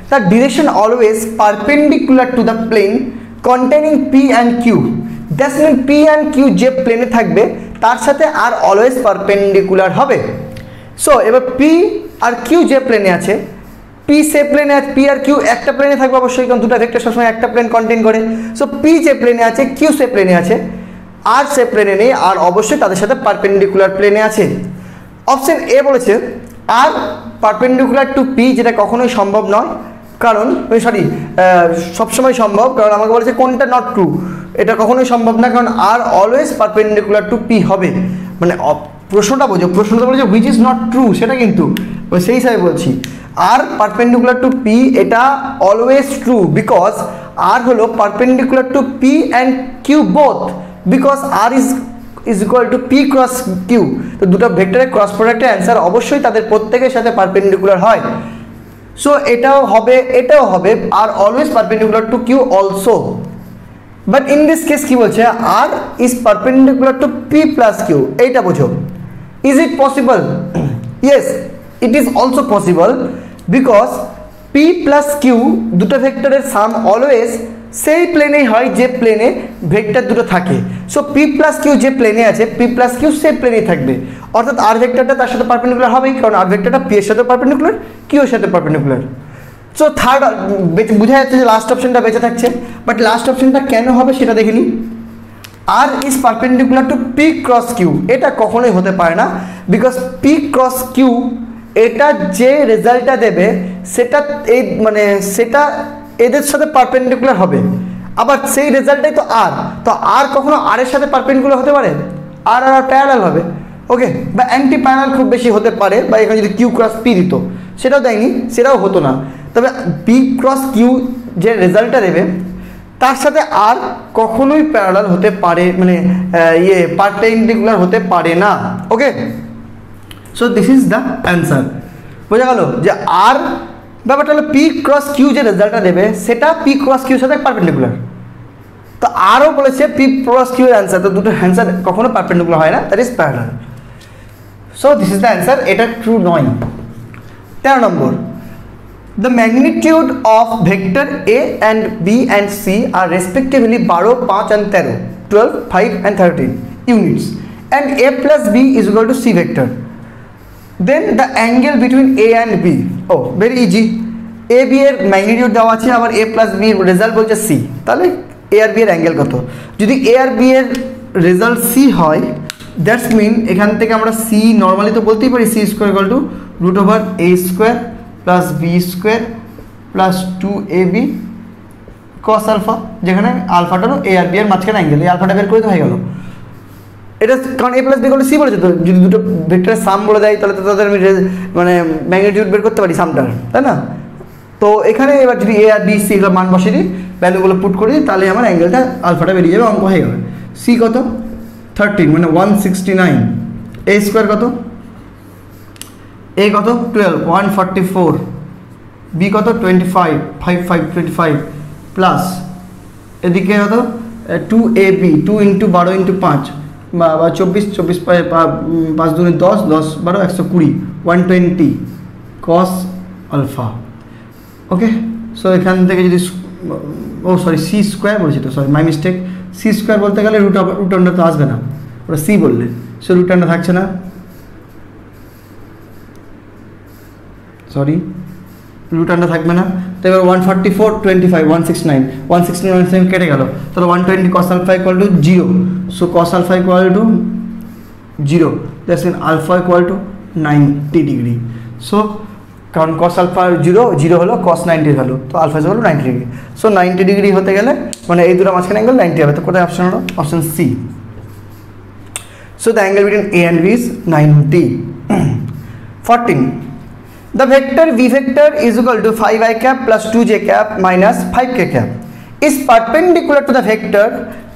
তার direction always perpendicular to the plane containing P and Q. That's mean P and Q যে প্লেনে থাকবে তার সাথে আর অলওয়েজ পারপেন্ডিকুলার হবে। সো এবার পি আর কিউ যে প্লেনে আছে, পি সে প্লেনে আছে, পি আর কিউ একটা প্লেনে থাকবে অবশ্যই, কারণ দুটো ভেক্টর সবসময় একটা প্লেন কন্টেন করে। সো পি যে প্লেনে আছে, কিউ সে প্লেনে আছে, আর সে প্লেনে নেই, আর অবশ্যই তাদের সাথে পারপেন্ডিকুলার প্লেনে আছে। অপশন এ বলেছে আর পারপেন্ডিকুলার টু পি, যেটা কখনোই সম্ভব নয়, কারণ সবসময় সম্ভব, কারণ আমাকে বলেছে কোনটা নট ট্রু, এটা কখনোই সম্ভব না, কারণ আর অলওয়েজ পারপেন্ডিকুলার টু পি হবে। মানে প্রশ্নটা বোঝো, প্রশ্নটা বলেছে হুইচ ইজ নট ট্রু, সেটা কিন্তু সেই হিসাবে বলছি। আর পারপেন্ডিকুলার টু পি এটা অলওয়েজ ট্রু, বিকজ আর হলো perpendicular to P and Q both, because R is equal to P cross Q. তো দুটো ভেক্টরের ক্রস প্রোডাক্টের অ্যান্সার অবশ্যই তাদের প্রত্যেকের সাথে পারপেন্ডিকুলার হয়। সো এটাও হবে, এটাও হবে, আর always perpendicular to Q also. But in this case কি বলছে, R is perpendicular to P plus Q, এইটা বোঝো। Is it possible? Yes, it is also possible, because P plus Q দুটো ভেক্টরের সাম অলওয়েজ সেই প্লেনেই হয় যে প্লেনে ভেক্টর দুটো থাকে। সো পি প্লাস কিউ যে প্লেনে আছে, পি প্লাস কিউ সেই প্লেনেই থাকবে, অর্থাৎ আর ভেক্টরটা তার সাথে পারপেন্ডিকুলার হবেই, কারণ আর ভেক্টরটা পি এর সাথে পারপেন্ডিকুলার, কিউ এর সাথে পারপেন্ডিকুলার। সো থার্ড বোঝা যাচ্ছে যে লাস্ট অপশনটা বেঁচে থাকছে, বাট লাস্ট অপশনটা কেন হবে সেটা দেখে নিই। R is perpendicular to P cross Q, এটা কখনোই হতে পারে না, বিকজ পি ক্রস কিউ এটা যে রেজাল্টটা দেবে সেটা এই মানে সেটা এদের সাথে পারপেন্ডিকুলার হবে, আবার সেই রেজাল্টটাই তো আর, তো আর কখনো আর এর সাথে পারপেন্ডিকুলার হতে পারে? আর আর প্যারালাল হবে, ওকে, বা অ্যান্টি প্যারালাল খুব বেশি হতে পারে, বা এখানে যদি কিউ ক্রস পি দিত সেটাও দেয়নি, সেটাও হতো না। তবে পি ক্রস কিউ যে রেজাল্টটা দেবে তার সাথে আর কখনোই প্যারালাল হতে পারে, মানে পারপেন্ডিকুলার হতে পারে না, okay. So this is the answer. বোঝা গেল যে আর ব্যাপারটা হলো পি ক্রস কিউ যে রেজাল্টটা দেবে সেটা পি ক্রস কিউর সাথে পারপেন্ডিকুলার। তো আরও বলেছে পি ক্রস কিউ এর অ্যান্সার, তো দুটো অ্যান্সার কখনো পারপেন্ডিকুলার হয় না, that is parallel. So this is the answer, এটা ট্রু নয়। 13 নম্বর, the magnitude of vector a and b and c are respectively 12, 5 and 13, 12, 5 and 13 units, and a plus b is equal to c vector. Then the angle between a and b, oh very easy, a b এর magnitude দেওয়া আছে, আবার a plus b result বলছে c, তাহলে a আর b এর angle কত? যদি a আর b এর রেজাল্ট c হয়, দ্যাটস মিন এখান থেকে আমরা c নর্মালি তো বলতেই পারি c square equal to root over a square plus B square plus 2ab cos alpha, যেখানে আলফাটা হলো এ আর বি এর মাঝখানে অ্যাঙ্গেল, এই আলফাটা বের করে তো হয়ে গেল। এটা কারণ এ প্লাস বি করলে সি বলেছে, তো যদি দুটো ভেক্টরের সাম বলে দেয় তাহলে তো তাদের আমি মানে ম্যাগনিটিউড বের করতে পারি সামটার, তাই না? তো এখানে এবার যদি এ আর বি সি এগুলো মান বসিয়ে দিই, ভ্যালুগুলো পুট করে দিই, তাহলে আমার অ্যাঙ্গেলটা আলফাটা বেরিয়ে যাবে, অঙ্ক হয়ে যাবে। সি কত? 13 মানে 169, এ স্কোয়ার কত? এ কত? 12, 144, বি কত? 25, 5 প্লাস এদিকে কত? 2ab, 2 ইন্টু 12 ইন্টু 5 বা 24, 5 দুগুণে 10, 10 12 120, 120 cos আলফা, ওকে। সো এখান থেকে যদি সি স্কোয়ার বলেছি, তো sorry my mistake, C square বলতে গেলে রুট আন্ডার তো আসবে না, ওটা সি বললে, সো রুট আন্ডার থাকছে না, সরি রুট আন্ডার থাকবে না, তো এবার 144 25 169 169 কেটে গেল, তাহলে 120 cos alpha equal to 0, so cos alpha equal to 0, that's mean alpha equal to 90 degree. So কারণ cos alpha 0 হলো cos 90 ভ্যালু, তো alpha is equal to 90 degree. So 90 degree হতে গেলে মানে এই দুটো মাঝখানে অ্যাঙ্গেল 90 হবে, তো কোথায় অপশন হলো? Option C. So the angle between A and B is 90। 14 the vector v vector is equal to 5i cap plus 2j cap minus 5k cap is perpendicular to the vector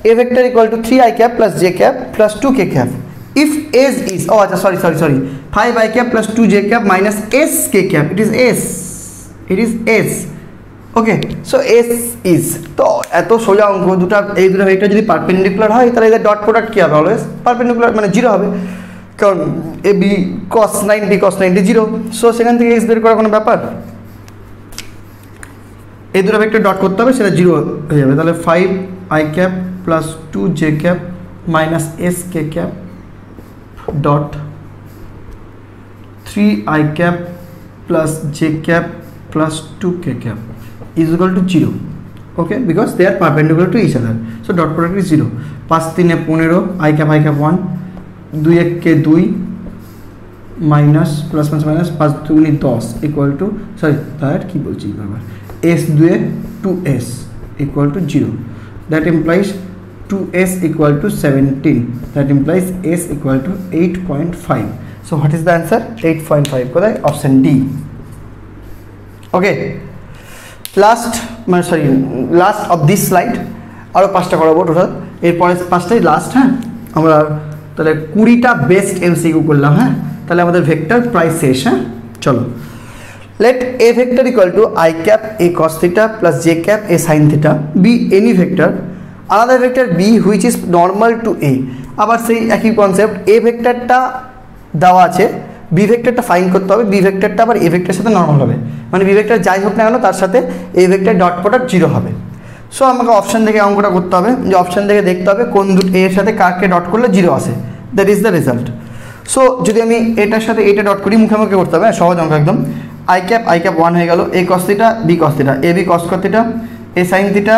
a vector equal to 3i cap plus j cap plus 2k cap if s is, oh acha sorry 5i cap plus 2j cap minus sk cap, it is s okay, so s is, তো এত সোজা অঙ্ক দুটো, এই দুটো vector যদি perpendicular হয় তাহলে এদের ডট প্রোডাক্ট কি হবে? অলওয়েজ পারপেন্ডিকুলার, মানে 0 হবে, কারণ এ বি cos 90 0, সো সেখান থেকে এক্স বের করার কোনো ব্যাপার, এই দুটো ভেক্টর ডট করতে হবে, সেটা 0 হয়ে যাবে। তাহলে 5i cap plus 2j cap minus sk cap dot 3i cap plus j cap plus 2k cap is equal to 0, okay, because they are perpendicular to each other, so dot product is 0। 5 3 15 i cap 1, 2 1 के 2 minus plus minus 5 2 10 equal to sorry that की बोलছি বারবার s 2 2s equal to 0, that implies 2s equal to 17, that implies s equal to 8.5, so what is the answer? 8.5 কোথায়? Option D. Okay, last মানে sorry last of this slide, আরও 5টা করাবো total, এরপরে 5টাই last. হ্যাঁ, আমরা তাহলে 20টা বেস্ট এমসিকিউ করলাম। হ্যাঁ, তাহলে আমাদের ভেক্টর প্রায় শেষ। হ্যাঁ, চলো, let A vector equal to I cap A cos theta plus J cap A sine theta B any vector আলাদা vector B which is normal to A. আবার সেই একই কনসেপ্ট, এ ভেক্টরটা দেওয়া আছে, বি ভেক্টরটা ফাইন্ড করতে হবে, বি ভেক্টরটা আবার এ ভেক্টরের সাথে নর্মাল হবে, মানে বি ভেক্টর যাই হোক না কেন তার সাথে এ ভেক্টর ডট প্রোডাক্ট 0 হবে। সো আমাকে অপশান দেখে অঙ্কটা করতে হবে, যে অপশান দেখে দেখতে হবে কোন দুটো এর সাথে কাকে ডট করলে 0 আসে, that is the result. So যদি আমি এটার সাথে এটা ডট করি, মুখোমুখি করতে হবে, সহজ অঙ্ক একদম। আই ক্যাপ 1 হয়ে গেল, A cos theta B cos theta, A B cos cos theta, A sine theta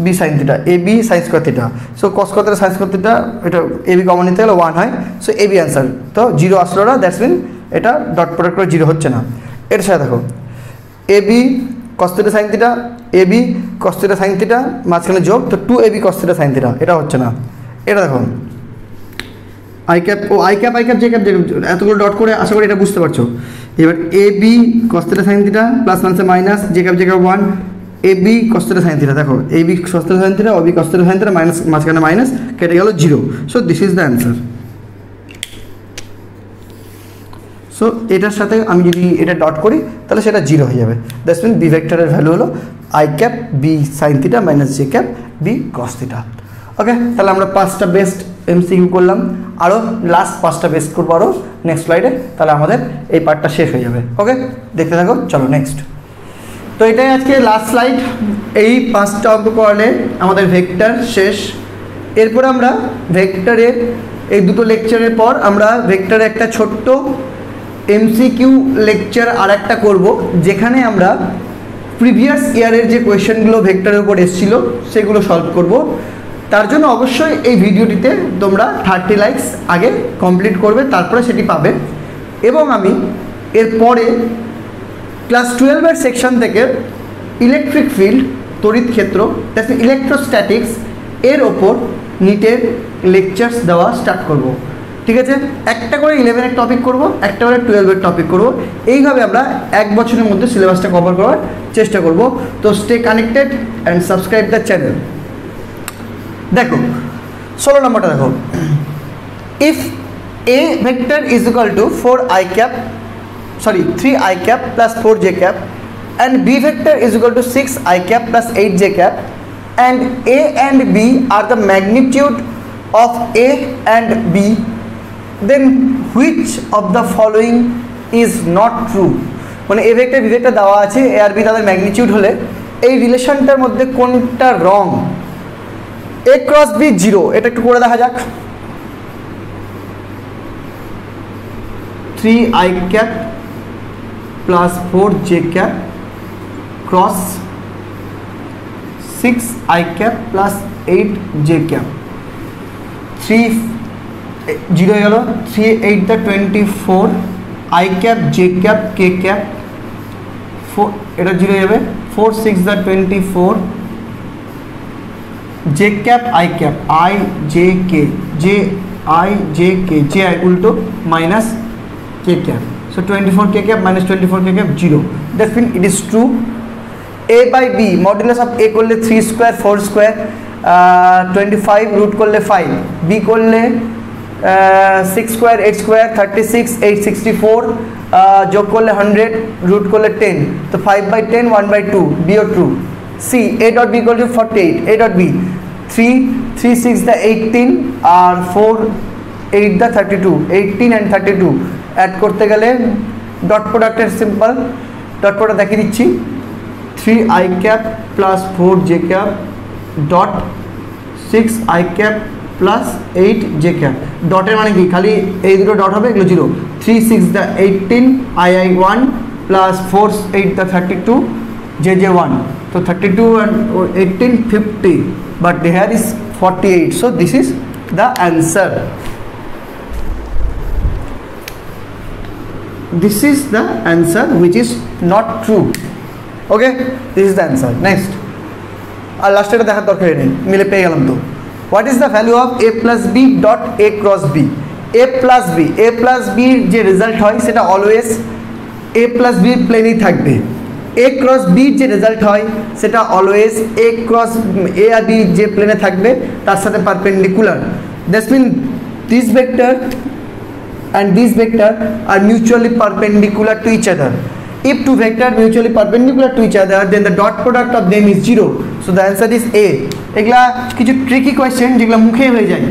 B sine theta, A B sine square theta. So cos cos theta sine square theta, এটা A B common নিতে গেলে 1 হয়, so A B answer. তো 0 আসলো না, that's mean এটা dot product করে 0 হচ্ছে না। এর সাথে দেখো A B cos theta sine theta, A B cos theta sine theta, মাঝখানে যোগ, তো 2ab কস থিটা সাইন থিটা, এটা হচ্ছে না। এটা দেখো আই ক্যাপ জে ক্যাপ এতগুলো ডট করে, আশা করি এটা বুঝতে পারছো। এবার A B cos theta sine theta plus minus J cap 1, A B cos theta sine theta, দেখো A B cos theta sine theta, ও B cos theta sine theta, minus মাঝখানে মাইনাস, কেটে গেল 0, so this is the answer. So এটার সাথে আমি যদি এটা ডট করি তাহলে সেটা 0 হয়ে যাবে, দ্যাটস মিন বি ভেক্টরের ভ্যালু হলো I cap B sine theta minus J cap B cos theta. Okay, তাহলে আমরা 5টা বেস্ট এমসিকিউ করলাম, আরও লাস্ট 5টা বেস্ট করবো আরও নেক্সট স্লাইডে, তাহলে আমাদের এই পার্টটা শেষ হয়ে যাবে। ওকে, দেখতে থাকো, চলো নেক্সট। তো এটাই আজকে লাস্ট স্লাইড, এই 5টা অঙ্ক করলে আমাদের ভেক্টর শেষ। এরপর আমরা ভেক্টরের এই দুটো লেকচারের পর আমরা ভেক্টরের একটা ছোট্ট এমসিকিউ লেকচার আর একটা করবো, যেখানে আমরা প্রিভিয়াস ইয়ারের যে কোয়েশ্চেনগুলো ভেক্টরের উপর এসেছিল সেগুলো সলভ করব। তার জন্য অবশ্যই এই ভিডিওটিতে তোমরা 30 লাইকস আগে কমপ্লিট করবে, তারপরে সেটি পাবে। এবং আমি এরপরে ক্লাস 12-এর সেকশন থেকে ইলেকট্রিক ফিল্ড, তড়িৎ ক্ষেত্র, ইলেকট্রোস্ট্যাটিক্স এর ওপর নিটের লেকচার্স দেওয়া স্টার্ট করব। ঠিক আছে, একটা করে 11-এর টপিক করব, একটা করে 12-এর টপিক করব, এইভাবে আমরা 1 বছরের মধ্যে সিলেবাসটা কভার করার চেষ্টা করব। তো stay connected and subscribe the channel. দেখো 16 নম্বরটা দেখো, if A vector is equal two 3i cap plus 4j cap and b vector is equal to 6i cap plus 8j cap and a and b are the magnitude of a and b, then which of the following is not true? মানে a vector b vector দেওয়া আছে, a আর b তাদের magnitude হলে এই রিলেশনটার মধ্যে কোনটা রং? a cross b 0, এটা একটু করে দেখা যাক। 3i cap plus 4 J cap cross 6 I cap plus 8 J cap 3 0 হয়ে গেল 3 8 the 24 I cap J cap K cap 4 এটা 0 হয়ে যাবে 4 6 the 24 J cap I cap I J K J I j k j I উল্টো minus k cap, so 24 k cap minus 24 k cap 0. That means it is true. A by b modulus of a করলে 3 square 4 square 25 root করলে 5 b করলে 6 square 8 square 36 864 যোগ করলে 100 root করলে 10, তো 5 by 10 1 by 2 b or true. C a dot b equal to 48 a dot b 3 3 6 the 18 আর 4 8 the 32 18 and 32 add করতে গেলে ডট প্রোডাক্টের সিম্পল ডট প্রোডাক্ট দেখিয়ে দিচ্ছি 3 i cap plus 4 j cap dot 6 i cap plus 8 j cap ডটের মানে কি খালি এই দুটো ডট হবে এগুলো 0 3 6 the 18 i 1 plus 4 8 the 32 j 1, so 32 and 18 50, but here is 48, so this is the answer. This is the answer which is not true. Okay, this is the answer. Next, আর লাস্টে এটা দেখার দরকার নেই, মিলে পেয়ে গেলাম তো। What is the value of a plus b dot a cross b? a plus b যে রেজাল্ট হয় সেটা অলওয়েজ a plus b প্লেনেই থাকবে। a cross b যে রেজাল্ট হয় সেটা অলওয়েজ a cross a আর b যে প্লেনে থাকবে তার সাথে perpendicular. That's mean this vector and this vector are mutually perpendicular to each other. If two vectors mutually perpendicular to each other, then the dot product of them is 0. So the answer is A. এগুলা কিছু tricky question যেগুলো মুখে হয়ে যায়।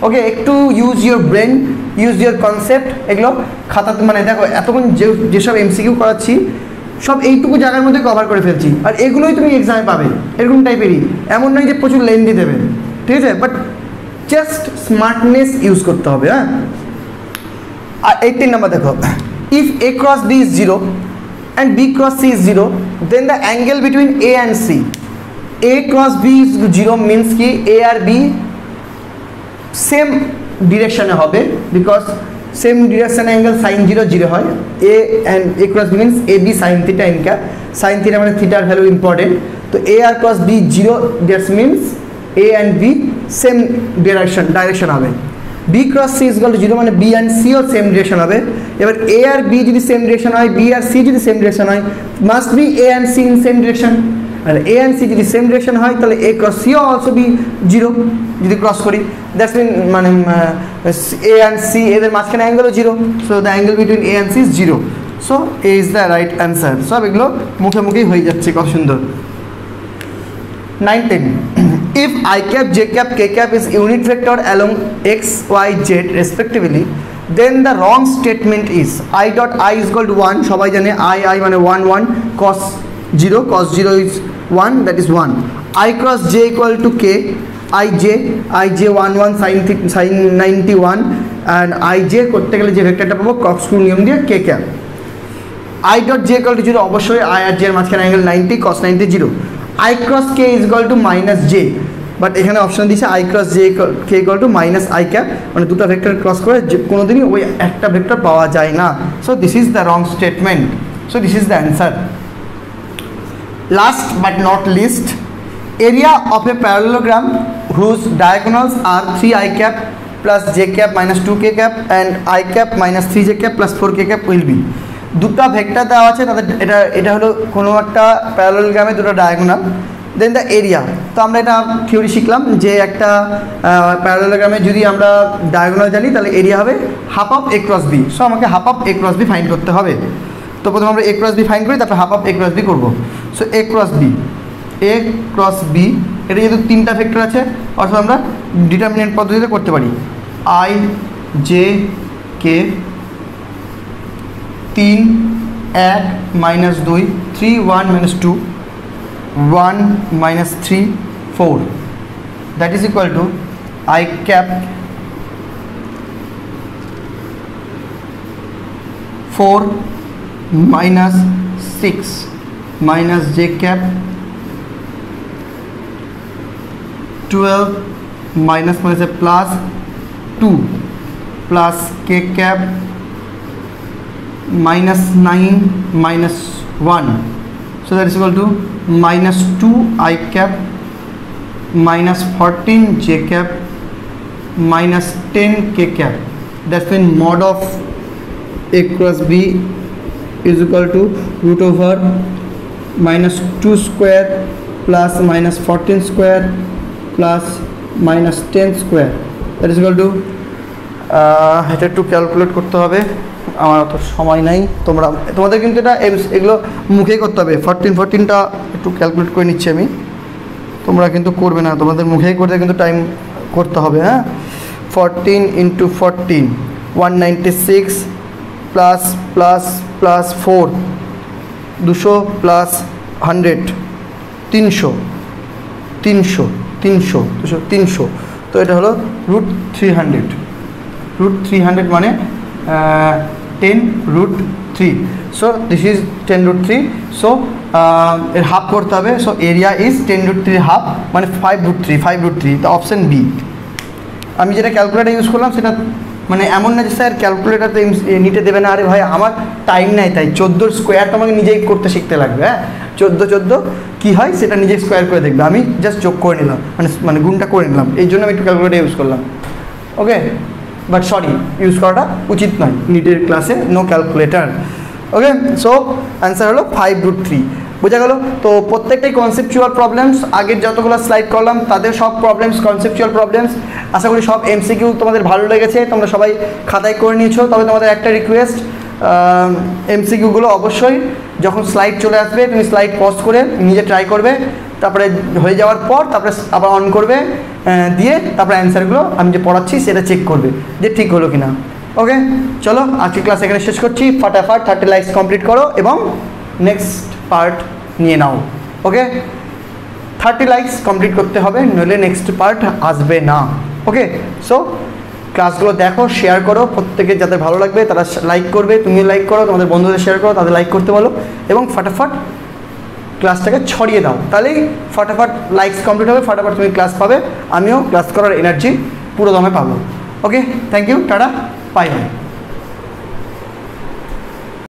ওকে, একটু use your brain, use your concept. এগুলো খাতাতে মানে দেখো এতক্ষণ যেসব এমসিকিউ করাচ্ছি সব এইটুকু জায়গার মধ্যে কভার করে ফেলছি, আর এগুলোই তুমি এক্সামে পাবে এরকম টাইপেরই। এমন নয় যে প্রচুর লেন্থি দেবে, ঠিক আছে, বাট জাস্ট স্মার্টনেস ইউজ করতে হবে। হ্যাঁ, আর 18 number দেখো, if a cross b is 0 and b cross c is 0, then the angle between a and c, a cross b is 0 means ki a আর b same direction এ হবে, because same direction angle sin 0 0 হয়। a and a cross b means a b sin theta n cap, sin theta মানে theta এর value important, তো a R cross b 0, that means a and b same direction হবে। b cross c is equal to 0 মানে b and c ও same direction হবে। এবার a আর b যদি সেম ডিরেকশন হয়, b আর c যদি সেম ডিরেকশন হয়, must be a and c in same direction. আর a and c যদি সেম ডিরেকশন হয় তাহলে a cross c ও অলসো বি 0 যদি ক্রস করি। দ্যাটস মিন মানে a and c এদের মাঝখানে অ্যাঙ্গেলও 0, so the angle between a and c is 0, so a is the right answer। সব এগুলো মুখে মুখেই হয়ে যাচ্ছে, কত সুন্দর। 19, if I cap, j cap, k cap is unit vector along x, y, z respectively, then the wrong statement is I dot I is equal to 1, সবাই জানে I মানে 1 1, cos 0 is 1, that is 1, I cross j equal to k, I j 1 1 sin 91, and I j করতে গেলে যে ভেক্টরটা পাবো কক্সস্ক্রু নিয়ম দিয়ে k cap, I dot j equal to 0, অবশ্যই I আর j এর মাঝখানে angle 90, cos 90 0, I cross k is equal to minus j, but এখানে অপশন দিচ্ছে I cross j k equal to minus I cap, মানে দুটো vector cross করে কোনোদিনই ওই একটা ভেক্টর পাওয়া যায় না। So this is the wrong statement, so this is the answer. Last but not least, area of a parallelogram whose diagonals are 3 I cap plus j cap minus 2 k cap and I cap minus 3 j cap plus 4 k cap will be, দুটো vector দেওয়া আছে তাদের, এটা হলো কোনো একটা প্যারালোগ্রামে দুটো diagonal, then the area. তো আমরা এটা থিওরি শিখলাম যে একটা প্যারালোগ্রামে যদি আমরা ডায়াগোনাল জানি তাহলে এরিয়া হবে half of a cross b, so আমাকে half of a cross b find করতে হবে। তো প্রথমে আমরা a ক্রস b ফাইন্ড করি, তারপর half of a cross b করবো। সো a ক্রস b এটা যেহেতু তিনটা ভেক্টর আছে, অর্থাৎ আমরা ডিটারমিনেন্ট পদ্ধতিতে করতে পারি। I j k 3 1 minus 2 3 1 minus 2 1 minus 3 4, that is equal to I cap 4 minus 6 minus j cap 12 minus plus 2 plus k cap minus 9 minus 1, so that is equal to minus 2 I cap minus 14 j cap minus 10 k cap. That's when mod of a cross b is equal to root over minus 2 square plus minus 14 square plus minus 10 square, that is equal to এটা একটু calculate করতে হবে, আমার অত সময় নাই, তোমাদের কিন্তু এটা এগুলো মুখেই করতে হবে। 14টা একটু ক্যালকুলেট করে নিচ্ছি আমি, তোমরা কিন্তু করবে না, তোমাদের মুখেই করতে কিন্তু টাইম করতে হবে। হ্যাঁ, 14 × 14 196 প্লাস প্লাস প্লাস 4 200 প্লাস 100 300 300 300 200 300, তো এটা হলো √300, √300 মানে 10√3, সো দিস ইজ 10√3, সো এর হাফ করতে হবে, সো এরিয়া ইজ 10√3 হাফ মানে 5√3, তো অপশান বি। আমি যেটা ক্যালকুলেটার ইউজ করলাম সেটা মানে এমন না যে স্যার ক্যালকুলেটারতে নিতে দেবে না, আরে ভাই আমার টাইম নাই, তাই 14 স্কোয়ারটা আমাকে নিজেই করতে শিখতে লাগবে। হ্যাঁ, 14 কী হয় সেটা নিজে স্কোয়ার করে দেখবে, আমি জাস্ট যোগ করে নিলাম, মানে গুণটা করে নিলাম, এই জন্য আমি একটু ক্যালকুলেটার ইউজ করলাম। ওকে, বাট সরি, ইউজ করাটা উচিত নয়, নিটের ক্লাসে নো ক্যালকুলেটার। ওকে, সো অ্যান্সার হলো 5√3, বোঝা গেল? তো প্রত্যেকটাই কনসেপচুয়াল প্রবলেমস, আগের যতগুলো স্লাইড করলাম তাদের সব প্রবলেমস কনসেপচুয়াল প্রবলেমস। আশা করি সব এমসিকিউ তোমাদের ভালো লেগেছে, তোমরা সবাই খাতায় করে নিয়েছো। তবে তোমাদের একটা রিকোয়েস্ট, এমসিকিউগুলো অবশ্যই যখন স্লাইড চলে আসবে তুমি স্লাইড পজ করে নিজে ট্রাই করবে, তারপরে হয়ে যাওয়ার পর তারপরে আবার অন করবে, দিয়ে তারপরে অ্যান্সারগুলো আমি যে পড়াচ্ছি সেটা চেক করবে যে ঠিক হলো কিনা। ওকে, চলো আজকে ক্লাস এখানে শেষ করছি। ফাটাফাট 30 লাইকস কমপ্লিট করো এবং নেক্সট পার্ট নিয়ে নাও। ওকে, 30 লাইকস কমপ্লিট করতে হবে, নইলে নেক্সট পার্ট আসবে না। ওকে, সো ক্লাসগুলো দেখো, শেয়ার করো, প্রত্যেকের যাদের ভালো লাগবে তারা লাইক করবে, তুমিও লাইক করো, তোমাদের বন্ধুদের শেয়ার করো, তাদের লাইক করতে বলো এবং ফাটাফাট ক্লাসটাকে ছড়িয়ে দাও, তাহলেই ফাটাফাট লাইকস কমপ্লিট হবে, ফাটাফাট তুমি ক্লাস পাবে, আমিও ক্লাস করার এনার্জি পুরো দমে পাবো। Okay, thank you, tata, bye by.